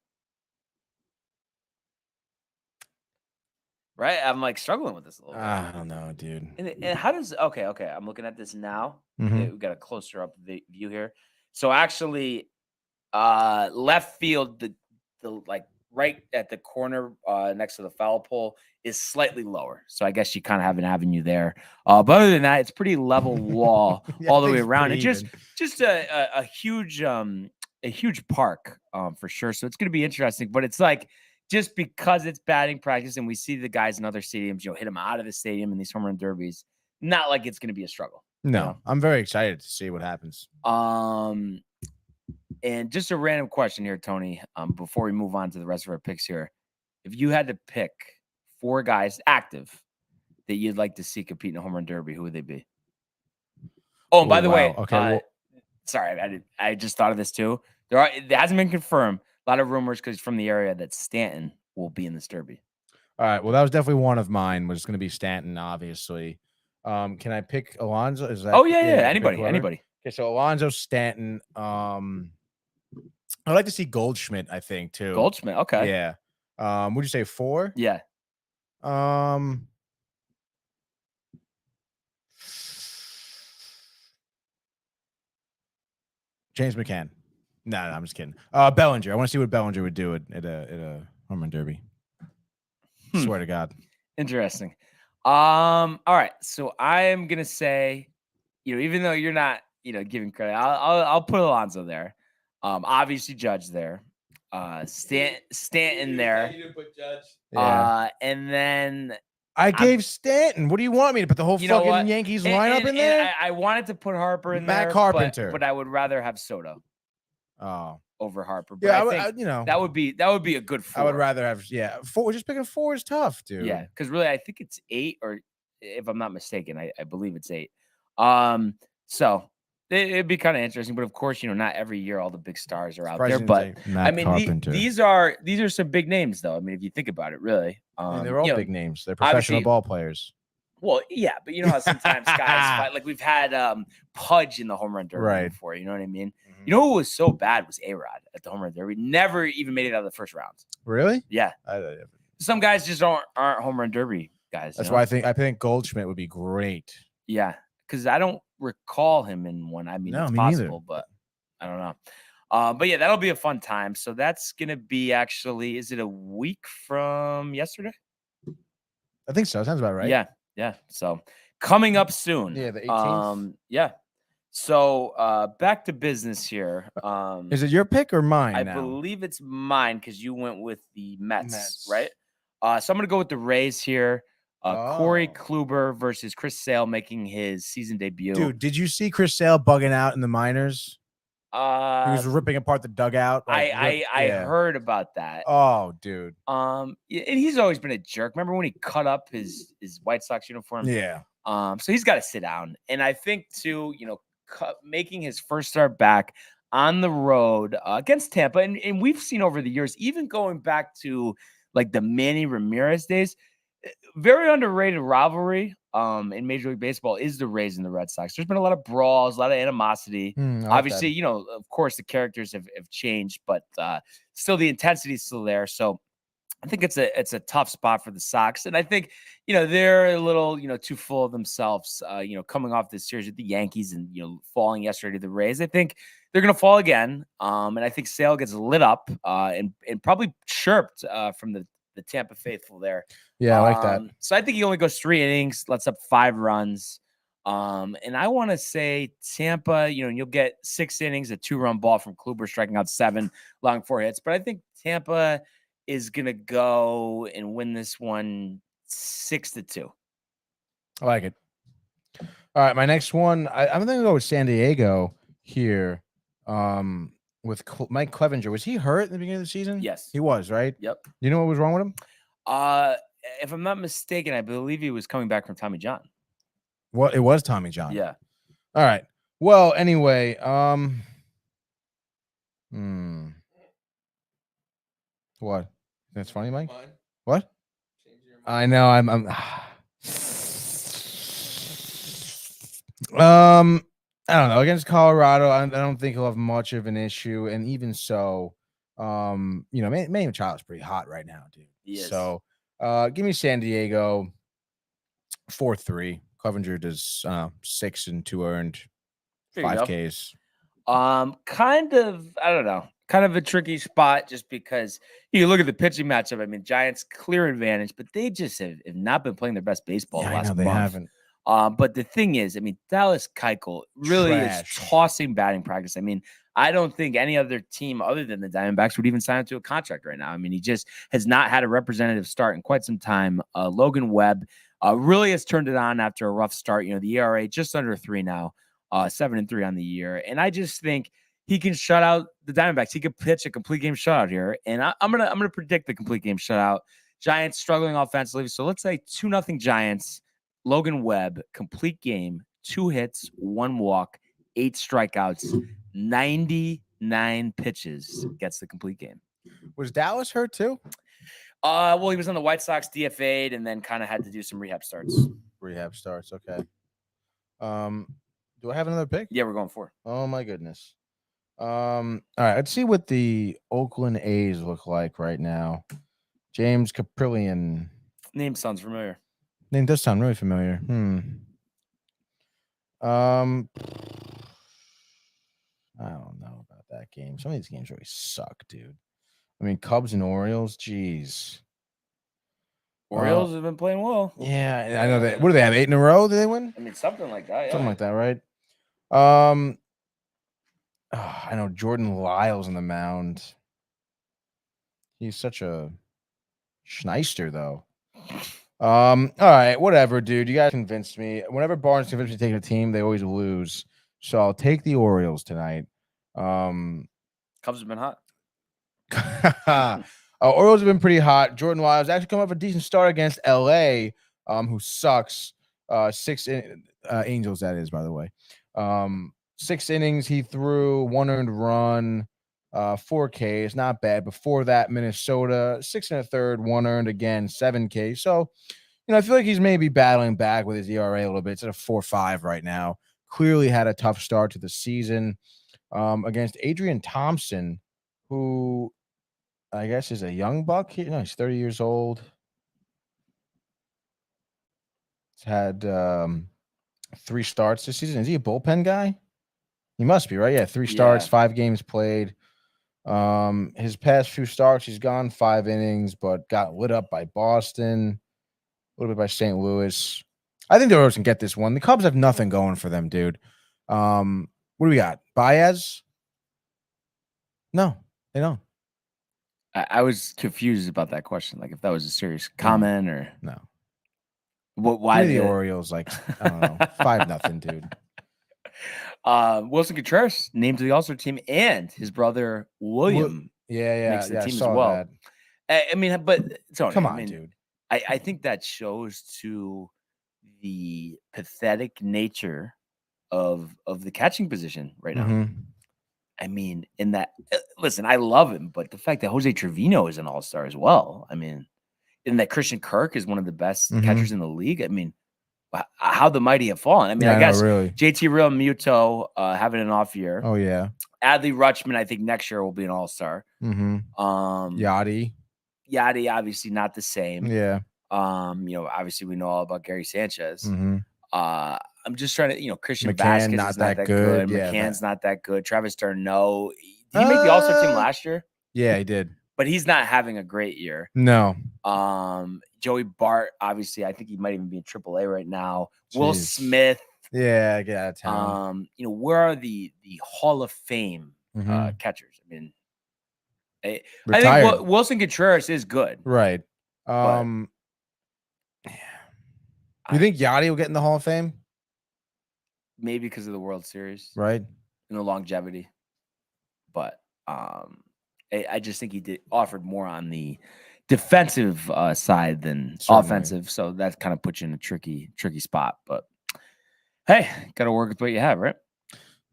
Right? I'm like struggling with this a little bit. I don't know, dude. And how does okay, I'm looking at this now. Mhm. Okay, we've got a closer up view here. So actually, left field, the like right at the corner next to the foul pole is slightly lower. So I guess you kind of have an avenue there. But other than that, it's pretty level wall all the way around. And just a huge park for sure. So it's gonna be interesting. But it's like just because it's batting practice and we see the guys in other stadiums, hit them out of the stadium in these home run derbies, not like it's going to be a struggle. No, I'm very excited to see what happens. And just a random question here, Tony, before we move on to the rest of our picks here. If you had to pick 4 guys active that you'd like to see compete in a home run derby, who would they be? Oh, and by the way, okay. Sorry, I just thought of this too. It hasn't been confirmed. A lot of rumors because from the area that Stanton will be in this derby. All right. Well, that was definitely one of mine. Was going to be Stanton, obviously. Can I pick Alonso? Is that? Oh yeah. Anybody. Okay, so Alonso, Stanton. I'd like to see Goldschmidt. I think too. Goldschmidt. Okay. Yeah. Would you say 4? Yeah. James McCann. No, I'm just kidding. Bellinger. I want to see what Bellinger would do at a home run derby. Swear to God. Interesting. All right. So I am gonna say, even though you're not, giving credit, I'll put Alonso there. Obviously Judge there. Stanton there. You didn't put Judge. Yeah. And then I gave Stanton. What do you want me to put the whole fucking Yankees lineup in there? I wanted to put Harper in Matt there. Carpenter. But I would rather have Soto. Oh. Over Harper. But Yeah, I think that would be a good 4. I would rather have 4. Just picking 4 is tough, dude. Yeah, because really I think it's 8, or if I'm not mistaken, I believe it's 8. So it'd be kind of interesting, but of course, not every year all the big stars are out there. But I mean, these are some big names, though. I mean, if you think about it, really, they're all big names. They're professional ball players. Well, yeah, but you know how sometimes guys fight. Like we've had Pudge in the home run derby before. You know what I mean? Mm-hmm. You know who was so bad was A-Rod at the home run derby. Never even made it out of the first round. Really? Yeah. Some guys just aren't home run derby guys. That's why I think Goldschmidt would be great. Yeah, because I don't recall him in one. I mean, it's possible, but I don't know. But yeah, that'll be a fun time. So that's gonna be is it a week from yesterday? I think so. Sounds about right. Yeah. Yeah. So coming up soon. Yeah, the 18th. Yeah. So back to business here. Is it your pick or mine? I believe it's mine because you went with the Mets. Right? So I'm gonna go with the Rays here. Corey Kluber versus Chris Sale making his season debut. Dude, did you see Chris Sale bugging out in the minors? He was ripping apart the dugout. I heard about that. Oh, dude. And he's always been a jerk. Remember when he cut up his White Sox uniform? Yeah. So he's got to sit down. And I think too, making his first start back on the road against Tampa, and we've seen over the years, even going back to like the Manny Ramirez days, very underrated rivalry in Major League Baseball is the Rays and the Red Sox. There's been a lot of brawls, a lot of animosity. Obviously, of course, the characters have changed, but still the intensity is still there. So I think it's a tough spot for the Sox. And I think, they're a little, too full of themselves, coming off this series with the Yankees and, falling yesterday to the Rays. I think they're going to fall again. And I think Sale gets lit up and probably chirped from the Tampa faithful there. Yeah, I like that. So I think he only goes 3 innings, lets up 5 runs. And I want to say Tampa, you'll get 6 innings, a 2-run ball from Kluber striking out 7, allowing 4 hits. But I think Tampa is going to go and win this one 6-2. I like it. All right, my next one, I'm going to go with San Diego here with Mike Clevenger. Was he hurt at the beginning of the season? Yes. He was, right? Yep. You know what was wrong with him? If I'm not mistaken, I believe he was coming back from Tommy John. Well, it was Tommy John. Yeah. All right. Well, anyway, what? That's funny, Mike? What? I know. I'm I don't know. Against Colorado, I don't think he'll have much of an issue. And even so, Manny Machado's pretty hot right now, dude. Yes. So give me San Diego 4-3. Clevenger does 6 and 2 earned, 5 Ks. Kind of, I don't know, kind of a tricky spot just because you look at the pitching matchup. I mean, Giants clear advantage, but they just have not been playing their best baseball the last month. They haven't. But the thing is, I mean, Dallas Keuchel really is tossing batting practice. I mean, I don't think any other team other than the Diamondbacks would even sign him to a contract right now. I mean, he just has not had a representative start in quite some time. Logan Webb really has turned it on after a rough start. The ERA just under 3 now, 7-3 on the year. And I just think he can shut out the Diamondbacks. He could pitch a complete game shutout here. And I'm gonna predict the complete game shutout. Giants struggling offensively. So let's say 2-0 Giants. Logan Webb, complete game, 2 hits, 1 walk, 8 strikeouts, 99 pitches, gets the complete game. Was Dallas hurt too? Well, he was on the White Sox, DFA'd, and then kind of had to do some rehab starts. Okay. Do I have another pick? Yeah, we're going 4. Oh my goodness. All right, let's see what the Oakland A's look like right now. James Caprillion. Name sounds familiar. Name does sound really familiar. I don't know about that game. Some of these games really suck, dude. I mean, Cubs and Orioles, geez. Orioles have been playing well. Yeah, I know that. What do they have? 8 in a row? Did they win? I mean, something like that. Yeah. Something like that, right? I know Jordan Lyles on the mound. He's such a schneister, though. All right, whatever, dude. You guys convinced me. Whenever Barnes convinced me to take a team, they always lose. So I'll take the Orioles tonight. Cubs have been hot. Orioles have been pretty hot. Jordan Lyles actually come up a decent start against LA, who sucks. 6 Angels, that is, by the way. 6 innings he threw, 1 earned run, 4 Ks, not bad. Before that, Minnesota, 6 1/3, 1 earned again, 7 Ks. So, I feel like he's maybe battling back with his ERA a little bit. It's at a 4.5 right now. Clearly had a tough start to the season against Adrian Thompson, who I guess is a young buck. He's 30 years old. He's had 3 starts this season. Is he a bullpen guy? He must be, right? Yeah, 3 starts, 5 games played. His past few starts, he's gone 5 innings, but got lit up by Boston, a little bit by St. Louis. I think the Orioles can get this one. The Cubs have nothing going for them, dude. What do we got? Baez? No, they don't. I was confused about that question. Like if that was a serious comment or no. Why the Orioles? Like I don't know, 5-0, dude. Wilson Contreras named to the All-Star team, and his brother William. Makes the team as well. That. I mean, but Tony, come on, dude. I think that shows to the pathetic nature of the catching position right now. Mm-hmm. I mean, in that, listen, I love him, but the fact that Jose Trevino is an all-star as well. I mean, and that Christian Kirk is one of the best catchers in the league. I mean, how the mighty have fallen. I mean, I guess really. JT Real Muto having an off year. Oh, yeah. Adley Rutschman, I think next year will be an all-star. Mm-hmm. Yachty, obviously not the same. Yeah. Obviously we know all about Gary Sanchez. Mm-hmm. I'm just trying to, Christian McCann, Vasquez not is not that that good. good. Yeah, McCann's not that good. Travis D'Arnaud, did he make the All-Star team last year? Yeah, he did. But he's not having a great year. No. Joey Bart, obviously, I think he might even be in AAA right now. Will Jeez. Smith. Yeah, get out of town. Where are the Hall of Fame catchers? I mean, I think Wilson Contreras is good. Right. You think Yachty will get in the Hall of Fame? Maybe because of the World Series, right? And the longevity. But I just think he offered more on the defensive side than offensive, so that kind of puts you in a tricky spot. But hey, got to work with what you have, right?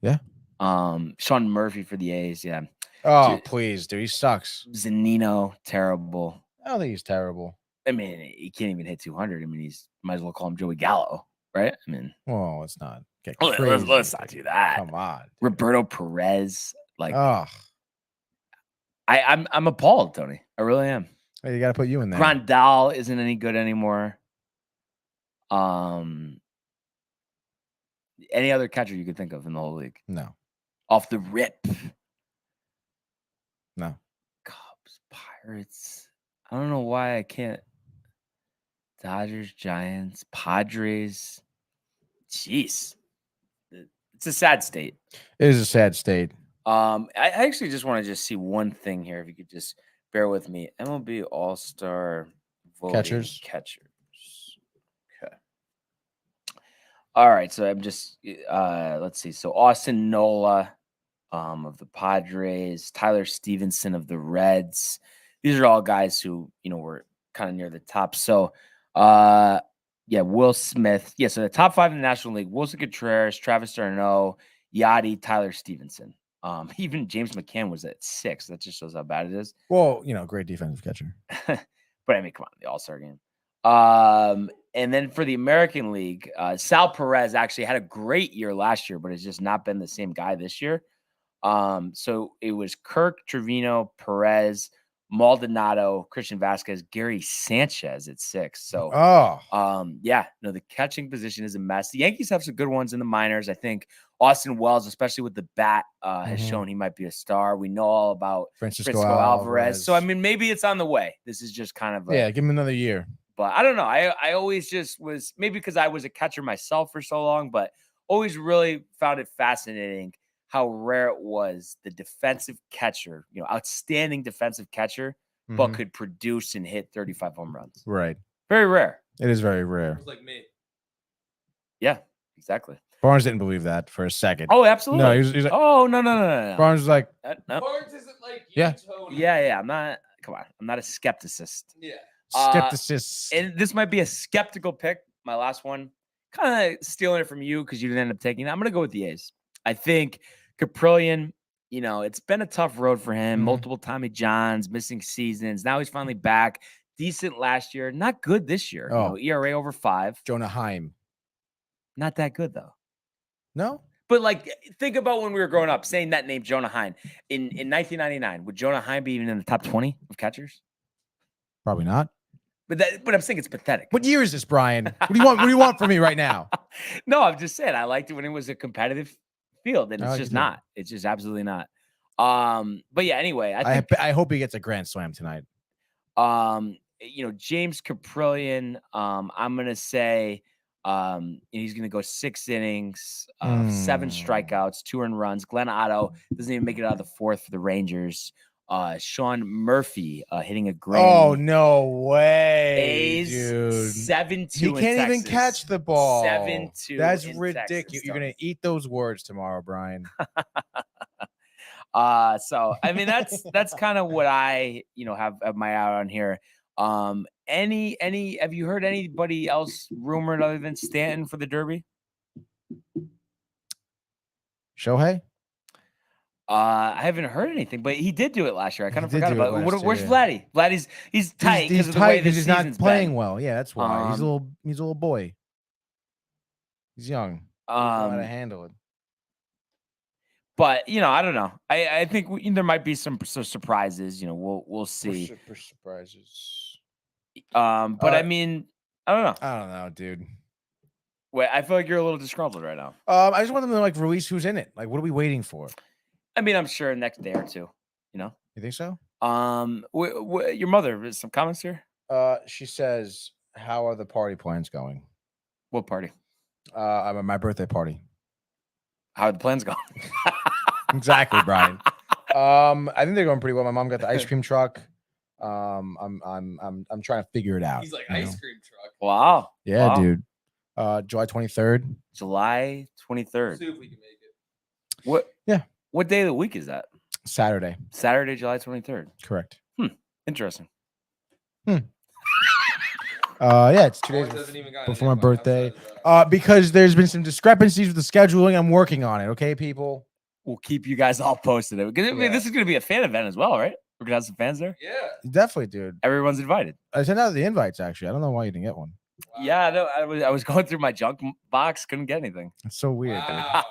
Yeah. Sean Murphy for the A's, yeah. Oh, please, dude, he sucks. Zanino, terrible. I don't think he's terrible. I mean, he can't even hit 200. I mean, he's might as well call him Joey Gallo, right? I mean, well, let's not get crazy. Let's not do that. Come on, dude. Roberto Perez, like, oh, I'm appalled, Tony. I really am. Hey, you got to put you in there. Grandal isn't any good anymore. Any other catcher you could think of in the whole league? No. Off the rip. No. Cubs, Pirates. I don't know why I can't. Dodgers, Giants, Padres. Jeez. It's a sad state. It is a sad state. I actually just want to just see one thing here. If you could just bear with me. MLB All-Star voting catchers. Okay. All right. So I'm just let's see. So Austin Nola of the Padres, Tyler Stevenson of the Reds. These are all guys who, were kind of near the top. So Will Smith. Yeah, so the top 5 in the National League: Wilson Contreras, Travis D'Arnaud, Yachty, Tyler Stevenson. Even James McCann was at 6. That just shows how bad it is. Well, great defensive catcher. But I mean, come on, the All-Star game. And then for the American League, Sal Perez actually had a great year last year, but has just not been the same guy this year. So it was Kirk, Trevino, Perez, Maldonado, Christian Vasquez, Gary Sanchez at 6. So, the catching position is a mess. The Yankees have some good ones in the minors. I think Austin Wells, especially with the bat, has shown he might be a star. We know all about Francisco Alvarez. So, I mean, maybe it's on the way. This is just kind of give him another year. But I don't know. I always just was, maybe because I was a catcher myself for so long, but always really found it fascinating how rare it was the defensive catcher, outstanding defensive catcher, but could produce and hit 35 home runs. Right. Very rare. It is very rare. It was like me. Yeah, exactly. Barnes didn't believe that for a second. Oh, absolutely. No, he's like, oh, no. Barnes was like, no. Barnes isn't like you, yeah. Tony. Yeah. I'm not a skepticist. Yeah. Skepticist. And this might be a skeptical pick. My last one, kind of stealing it from you because you didn't end up taking it. I'm going to go with the A's. I think Caprillion, it's been a tough road for him. Multiple Tommy Johns, missing seasons. Now he's finally back. Decent last year. Not good this year. ERA over 5. Jonah Heim. Not that good, though. No? But, think about when we were growing up, saying that name, Jonah Heim. In 1999, would Jonah Heim be even in the top 20 of catchers? Probably not. But I'm saying it's pathetic. What year is this, Brian? What do you want? What do you want from me right now? No, I'm just saying I liked it when it was a competitive field, and it's just not. It's just absolutely not. But yeah, anyway, I hope he gets a grand slam tonight. James Caprillion, I'm gonna say he's gonna go 6 innings, 7 strikeouts, 2 earned runs. Glenn Otto doesn't even make it out of the 4th for the Rangers. Sean Murphy hitting a grand. Oh, no way. A's, dude. 7-2. He can't even catch the ball. 7-2. That's ridiculous. You're gonna eat those words tomorrow, Brian. So I mean that's kind of what I have my eye on here. Any have you heard anybody else rumored other than Stanton for the Derby? Shohei? I haven't heard anything, but he did do it last year. I kind of forgot about it. Where's Vladdy? He's tight because of the way he's not playing well. Yeah, that's why. He's a little boy. He's young. He doesn't know how to handle it. But I don't know. I think there might be some surprises. We'll see. Surprises. But I mean, I don't know. I don't know, dude. Wait, I feel like you're a little disgruntled right now. I just want them to like release who's in it. Like, what are we waiting for? I mean, I'm sure next day or two. You know. You think so? Your mother. Some comments here. She says, "How are the party plans going?" What party? My birthday party. How are the plans going? Exactly, Brian. I think they're going pretty well. My mom got the ice cream truck. I'm trying to figure it out. He's like you know? ice cream truck. Wow. Yeah, Wow. dude. July 23rd. July 23rd. See if we can make it. What? Yeah. What day of the week is that? Saturday. Saturday, July 23rd. Correct. Interesting. Yeah, it's 2 days before my birthday. Because there's been some discrepancies with the scheduling. I'm working on it. Okay, people. We'll keep you guys all posted. Because I mean, this is going to be a fan event as well, right? We're going to have some fans there. Yeah. Definitely, dude. Everyone's invited. I sent out the invites, actually. I don't know why you didn't get one. Wow. Yeah, no, I was going through my junk box, couldn't get anything. It's so weird, dude. Wow.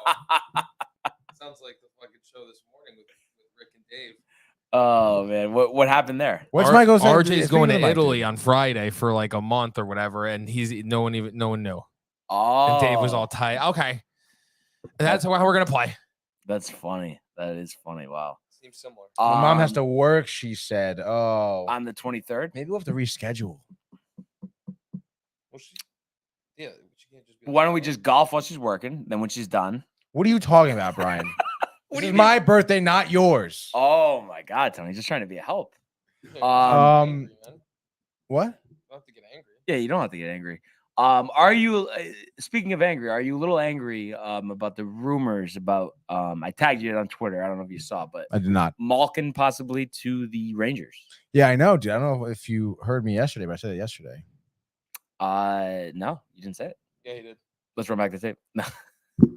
Sounds like the fucking show this morning with Rick and Dave. Oh man, what happened there? What's my goal? RJ's going to Italy on Friday for like a month or whatever, and no one knew. Oh, And Dave was all tight. Okay, that's how we're gonna play. That's funny. That is funny. Wow. Seems similar. My mom has to work. She said, "Oh, on the 23rd. maybe we'll have to reschedule." Well, she can't just. Why don't we just golf while she's working? Then when she's done. What are you talking about, Brian? What This do is you my birthday, not yours. Oh my God, Tony, just trying to be a help. What? Don't have to get angry. Yeah, you don't have to get angry. Are you speaking of angry? Are you a little angry about the rumors about? I tagged you on Twitter. I don't know if you saw, but I did not. Malkin possibly to the Rangers. Yeah, I know, dude. I don't know if you heard me yesterday, but I said it yesterday. No, you didn't say it. Yeah, he did. Let's run back the tape. No.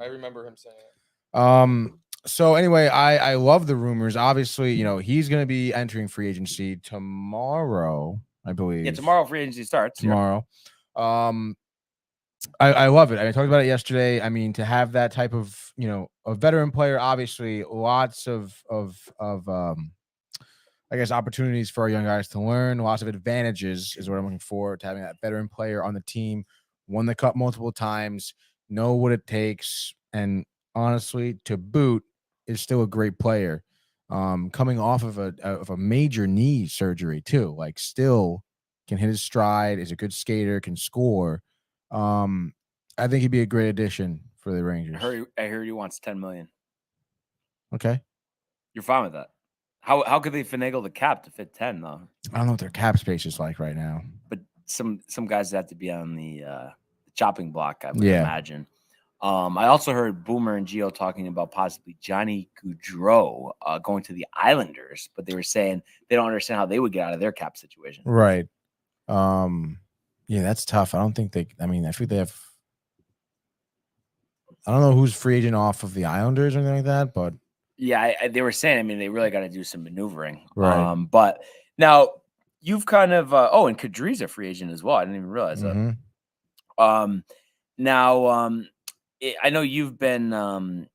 I remember him saying it. So anyway, I love the rumors. Obviously, he's going to be entering free agency tomorrow, I believe. Yeah, tomorrow free agency starts. Tomorrow. I love it. I talked about it yesterday. I mean, to have that type of, a veteran player, obviously lots of I guess opportunities for our young guys to learn, lots of advantages is what I'm looking for to having that veteran player on the team, won the cup multiple times, know what it takes, and honestly, to boot, is still a great player. Coming off of a major knee surgery too, like still can hit his stride, is a good skater, can score. I think he'd be a great addition for the Rangers. I heard he wants 10 million. Okay. You're fine with that? How could they finagle the cap to fit 10 though? I don't know what their cap space is like right now. But some guys have to be on the chopping block, I would imagine. I also heard Boomer and Gio talking about possibly Johnny Gaudreau going to the Islanders, but they were saying they don't understand how they would get out of their cap situation. Right. Yeah, that's tough. I don't think I think they have. I don't know who's free agent off of the Islanders or anything like that, but yeah, they were saying. I mean, they really got to do some maneuvering. Right. But now you've kind of. And Kadri's a free agent as well. I didn't even realize that. Now, I know you've been,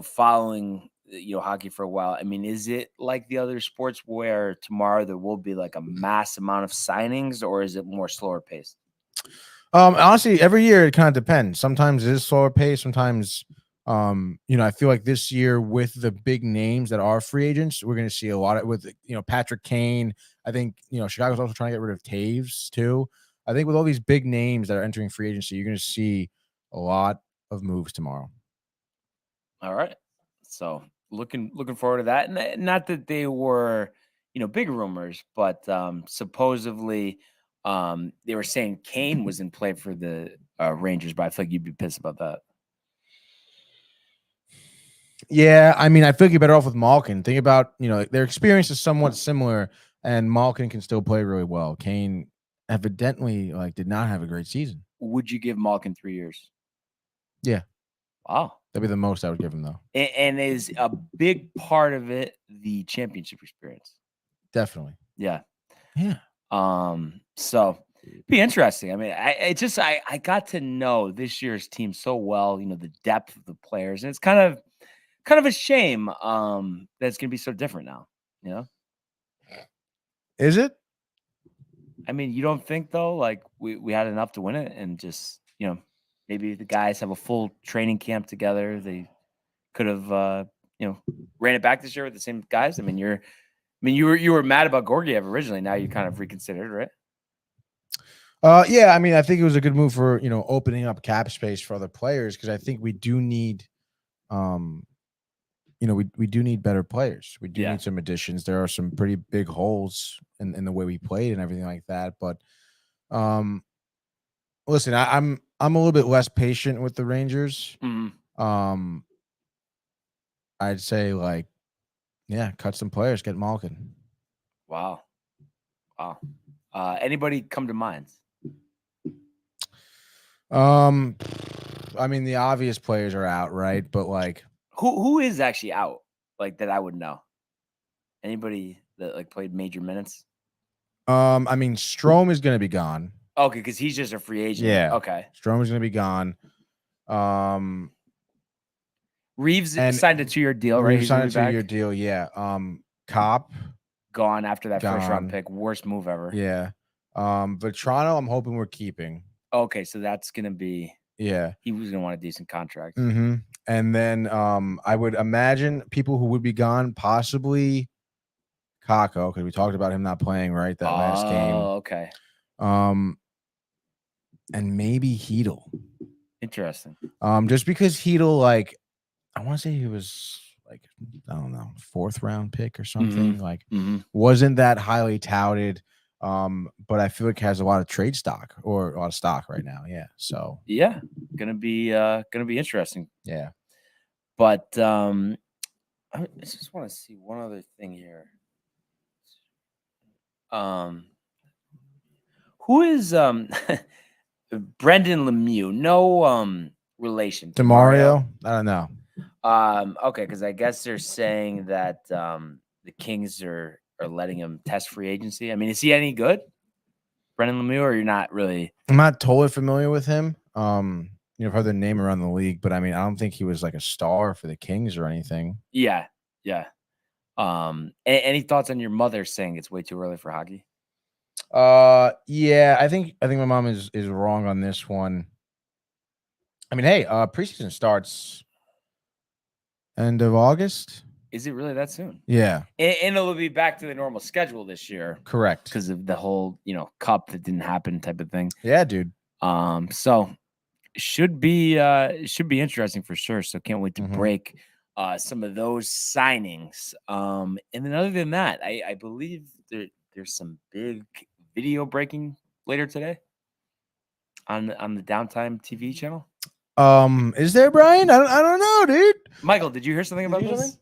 following, hockey for a while. I mean, is it like the other sports where tomorrow there will be like a mass amount of signings, or is it more slower paced? Honestly, every year it kind of depends. Sometimes it is slower paced. Sometimes, I feel like this year with the big names that are free agents, we're going to see a lot with, Patrick Kane. I think, Chicago's also trying to get rid of Taves too. I think with all these big names that are entering free agency, you're going to see a lot of moves tomorrow. All right. So looking forward to that. And not that they were, big rumors, but supposedly they were saying Kane was in play for the Rangers, but I feel like you'd be pissed about that. Yeah, I mean, I feel like you're better off with Malkin. Think about, their experience is somewhat similar, and Malkin can still play really well. Kane evidently did not have a great season. Would you give Malkin 3 years? Yeah. Wow. That'd be the most I would give him, though. And is a big part of it the championship experience? Definitely. Yeah. Yeah. So be interesting. I mean, I got to know this year's team so well, the depth of the players, and it's kind of a shame that it's gonna be so different now, Is it? I mean, you don't think though, like we had enough to win it and just, Maybe the guys have a full training camp together. They could have, ran it back this year with the same guys. I mean, you were mad about Gorgiev originally. Now you kind of reconsidered, right? Yeah, I mean, I think it was a good move for opening up cap space for other players because I think we do need, we do need better players. We do need some additions. There are some pretty big holes in the way we played and everything like that. But, listen, I'm a little bit less patient with the Rangers. Mm-hmm. I'd say cut some players, get Malkin. Wow. Anybody come to mind? I mean, the obvious players are out, right? But who is actually out? That I would know. Anybody that played major minutes? I mean, Strome is going to be gone. Okay, because he's just a free agent. Yeah. Okay. Strome is going to be gone. Reeves signed a 2-year deal, right? Reeves signed a 2-year deal. Yeah. Copp gone after that first round pick. Worst move ever. Yeah. But Toronto, I'm hoping we're keeping. Okay, so that's gonna be he was gonna want a decent contract. Mm-hmm. And then I would imagine people who would be gone, possibly Kako, because we talked about him not playing that last game. Oh, okay. And maybe Hedl. Interesting. Just because Hedl, I want to say he was I don't know, 4th round pick or something. Wasn't that highly touted. But I feel like has a lot of trade stock or a lot of stock right now. Yeah. So gonna be interesting. Yeah. But I just want to see one other thing here. Who is Brendan Lemieux? No relation to DeMario? I don't know. Okay, because I guess they're saying that the Kings are letting him test free agency. I mean, is he any good, Brendan Lemieux, or you're not really? I'm not totally familiar with him. I've heard the name around the league, but I mean, I don't think he was a star for the Kings or anything. Yeah. Any thoughts on your mother saying it's way too early for hockey? Yeah, I think my mom is wrong on this one. I mean, hey, preseason starts end of August. Is it really that soon? Yeah. And it'll be back to the normal schedule this year. Correct. Because of the whole, cup that didn't happen type of thing. Yeah, dude. So should be interesting for sure. So can't wait to break some of those signings. And then other than that, I believe there's some big video breaking later today on the Downtime TV channel. Is there, Brian? I don't know, dude. Michael, did you hear something about this?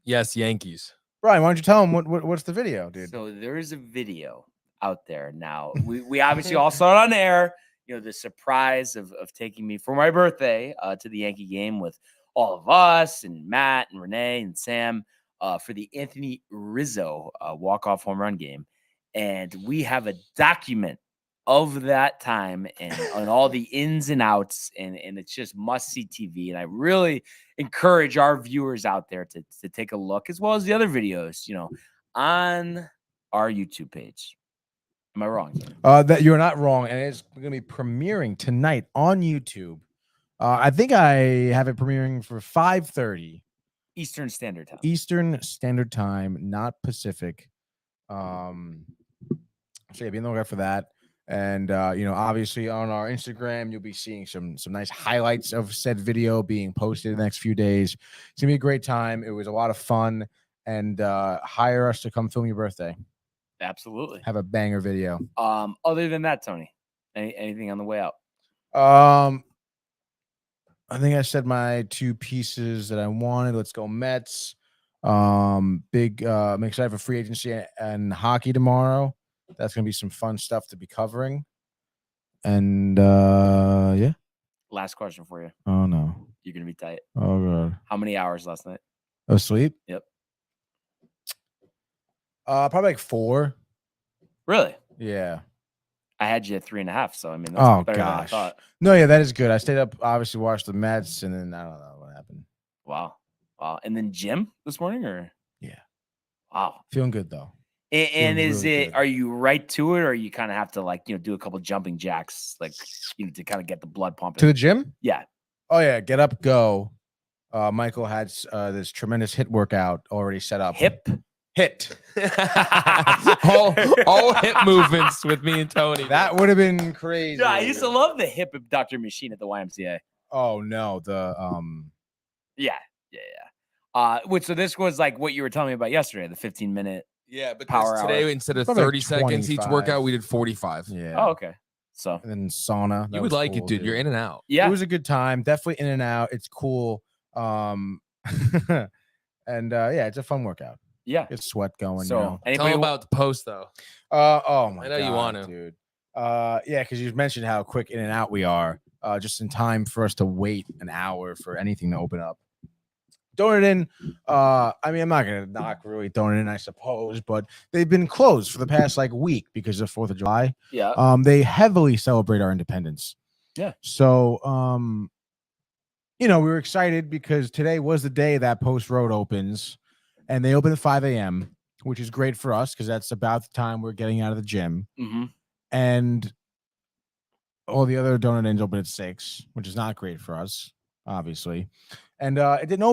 Yes, Yankees. Brian, why don't you tell him what's the video, dude? So there is a video out there now. We obviously all saw it on air. The surprise of taking me for my birthday to the Yankee game with all of us and Matt and Renee and Sam for the Anthony Rizzo walk-off home run game. And we have a document of that time and all the ins and outs, and it's just must-see TV. And I really encourage our viewers out there to take a look, as well as the other videos, on our YouTube page. Am I wrong? That you're not wrong, and it's going to be premiering tonight on YouTube. I think I have it premiering for 5:30 Eastern Standard Time. Eastern Standard Time, not Pacific. So yeah, be on the lookout for that. And obviously on our Instagram, you'll be seeing some nice highlights of said video being posted in the next few days. It's gonna be a great time. It was a lot of fun, and hire us to come film your birthday. Absolutely. Have a banger video. Other than that, Tony, anything on the way out? I think I said my 2 pieces that I wanted. Let's go Mets. I'm excited for free agency and hockey tomorrow. That's gonna be some fun stuff to be covering. And yeah. Last question for you. Oh no. You're gonna be tight. Oh god. How many hours last night? Asleep? Yep. Probably 4. Really? Yeah. I had you at 3.5, so I mean that's better than I thought. No, yeah, that is good. I stayed up, obviously watched the Mets, and then I don't know what happened. Wow. And then gym this morning, or? Yeah. Wow. Feeling good though. And is really it? good. Are you right to it, or you kind of have to like do a couple jumping jacks, like to kind of get the blood pumping? To the gym? Yeah. Oh yeah, get up, go. Michael had this tremendous hit workout already set up. Hip. Hit. all hip movements with me and Tony. That would have been crazy. Yeah, I used to love the hip abductor machine at the YMCA. Oh no, the Yeah. So this was like what you were telling me about yesterday, the 15-minute. Yeah, but Power today hour. instead of Probably 30 seconds each 25. workout, we did 45. yeah. Oh, okay. So And then sauna. You would like it, dude. You're in and out. yeah, It was a good time. Definitely in and out. It's cool. And yeah, it's a fun workout. yeah. Get sweat going. So you know. Tell anybody them about the post, though. Oh my I know you God, want to. dude. Yeah, because you mentioned how quick in and out we are. Just in time for us to wait an hour for anything to open up. Throwing it in. I mean, I'm not gonna knock really throwing it in, I suppose, but they've been closed for the past like week because of 4th of July. Yeah. They heavily celebrate our independence. Yeah. So we were excited because today was the day that Post Road opens, and they open at 5 a.m., which is great for us because that's about the time we're getting out of the gym. Mm-hmm. And all the other donut inns open at 6, which is not great for us, obviously. And it didn't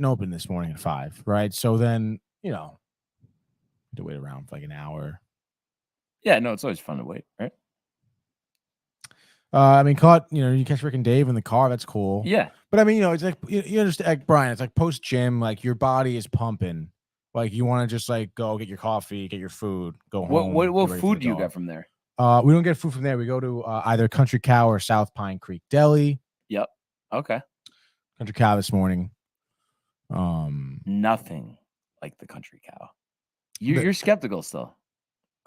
open this morning at 5, right? So then, had to wait around for like an hour. Yeah. No, it's always fun to wait, right? I mean, you catch Rick and Dave in the car. That's cool. Yeah. But I mean, it's like you understand, like Brian. It's like post gym, like your body is pumping. Like you want to just like go get your coffee, get your food, go home. What get ready for food the do you dog. get from there? We don't get food from there. We go to either Country Cow or South Pine Creek Deli. Yep. Okay. Country Cow this morning. Nothing like the Country Cow. You're skeptical still.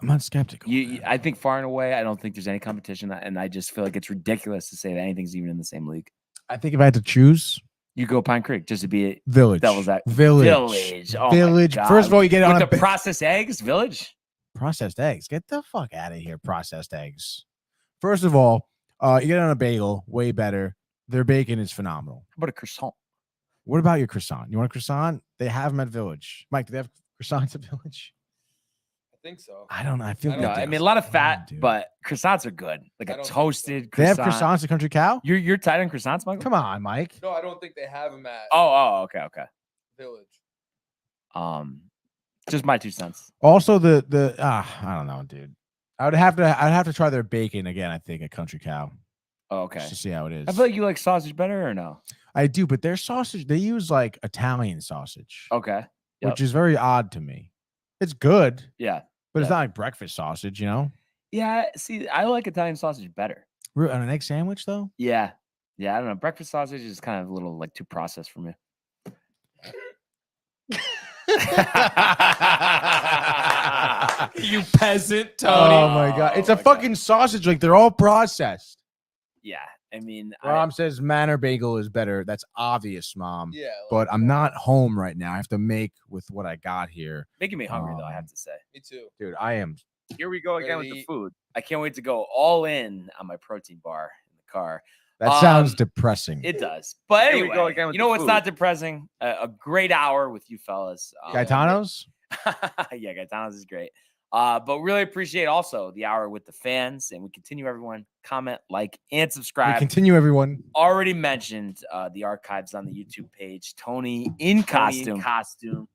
I'm not skeptical. I think far and away, I don't think there's any competition, and I just feel like it's ridiculous to say that anything's even in the same league. I think if I had to choose, You go Pine Creek just to be Village. Devil's that Village. Village. Oh my Village. God. First of all, you get it on with the a processed eggs. Village. processed eggs. Get the fuck out of here. Processed eggs. First of all, you get it on a bagel. Way better. Their bacon is phenomenal. How about a croissant? What about your croissant? You want a croissant? They have them at Village. Mike, do they have croissants at Village? I think so. I don't know. I feel I like No, don't they I think mean a so. lot of fat, dude. but croissants are good. Like I a don't think so. toasted They have croissant. croissants at Country Cow? You're tight on croissants, Michael? Come on, Mike. No, I don't think they have them at Okay. Village. Just my 2 cents. Also, I don't know, dude. I'd have to try their bacon again, I think, at Country Cow. Oh, okay. Just to see how it is. I feel like you like sausage better or no? I do, but their sausage, they use like Italian sausage, Okay. Yep. which is very odd to me. It's good, Yeah. but it's Yeah. not like breakfast sausage, you know? Yeah. See, I like Italian sausage better. On an egg sandwich, though? Yeah. Yeah. I don't know. Breakfast sausage is kind of a little like too processed for me. You peasant, Tony. Oh my God. It's a fucking sausage. Like they're all processed. Yeah. I mean, Mom says Manor Bagel is better. That's obvious, Mom. Yeah. But I'm not home right now. I have to make with what I got here. making me hungry though, I have to say. Me too. Dude, I am. Here we go Ready again to with the eat? food. I can't wait to go all in on my protein bar in the car. That sounds Um, depressing. It does. But Here we anyway, go again with you know the what's food. not depressing? A great hour with you fellas. Gaetano's? Yeah, Gaetano's is great. But really appreciate also the hour with the fans. And we continue, everyone. Comment, like, and We subscribe. continue, everyone. Already mentioned the archives on the YouTube page. Tony in costume.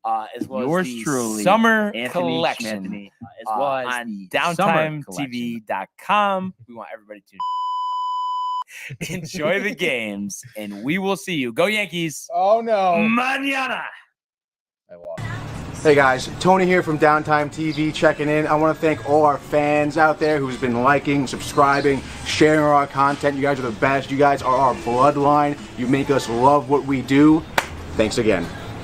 As well Yours as the truly, summer Anthony collection. Schmantony, as well as on the summer collection. downtimetv.com. We want everybody to enjoy the games, and we will see you. Go Yankees. Oh, no. Mañana. Hey guys, Tony here from Downtime TV checking in. I want to thank all our fans out there who's been liking, subscribing, sharing our content. You guys are the best. You guys are our bloodline. You make us love what we do. Thanks again.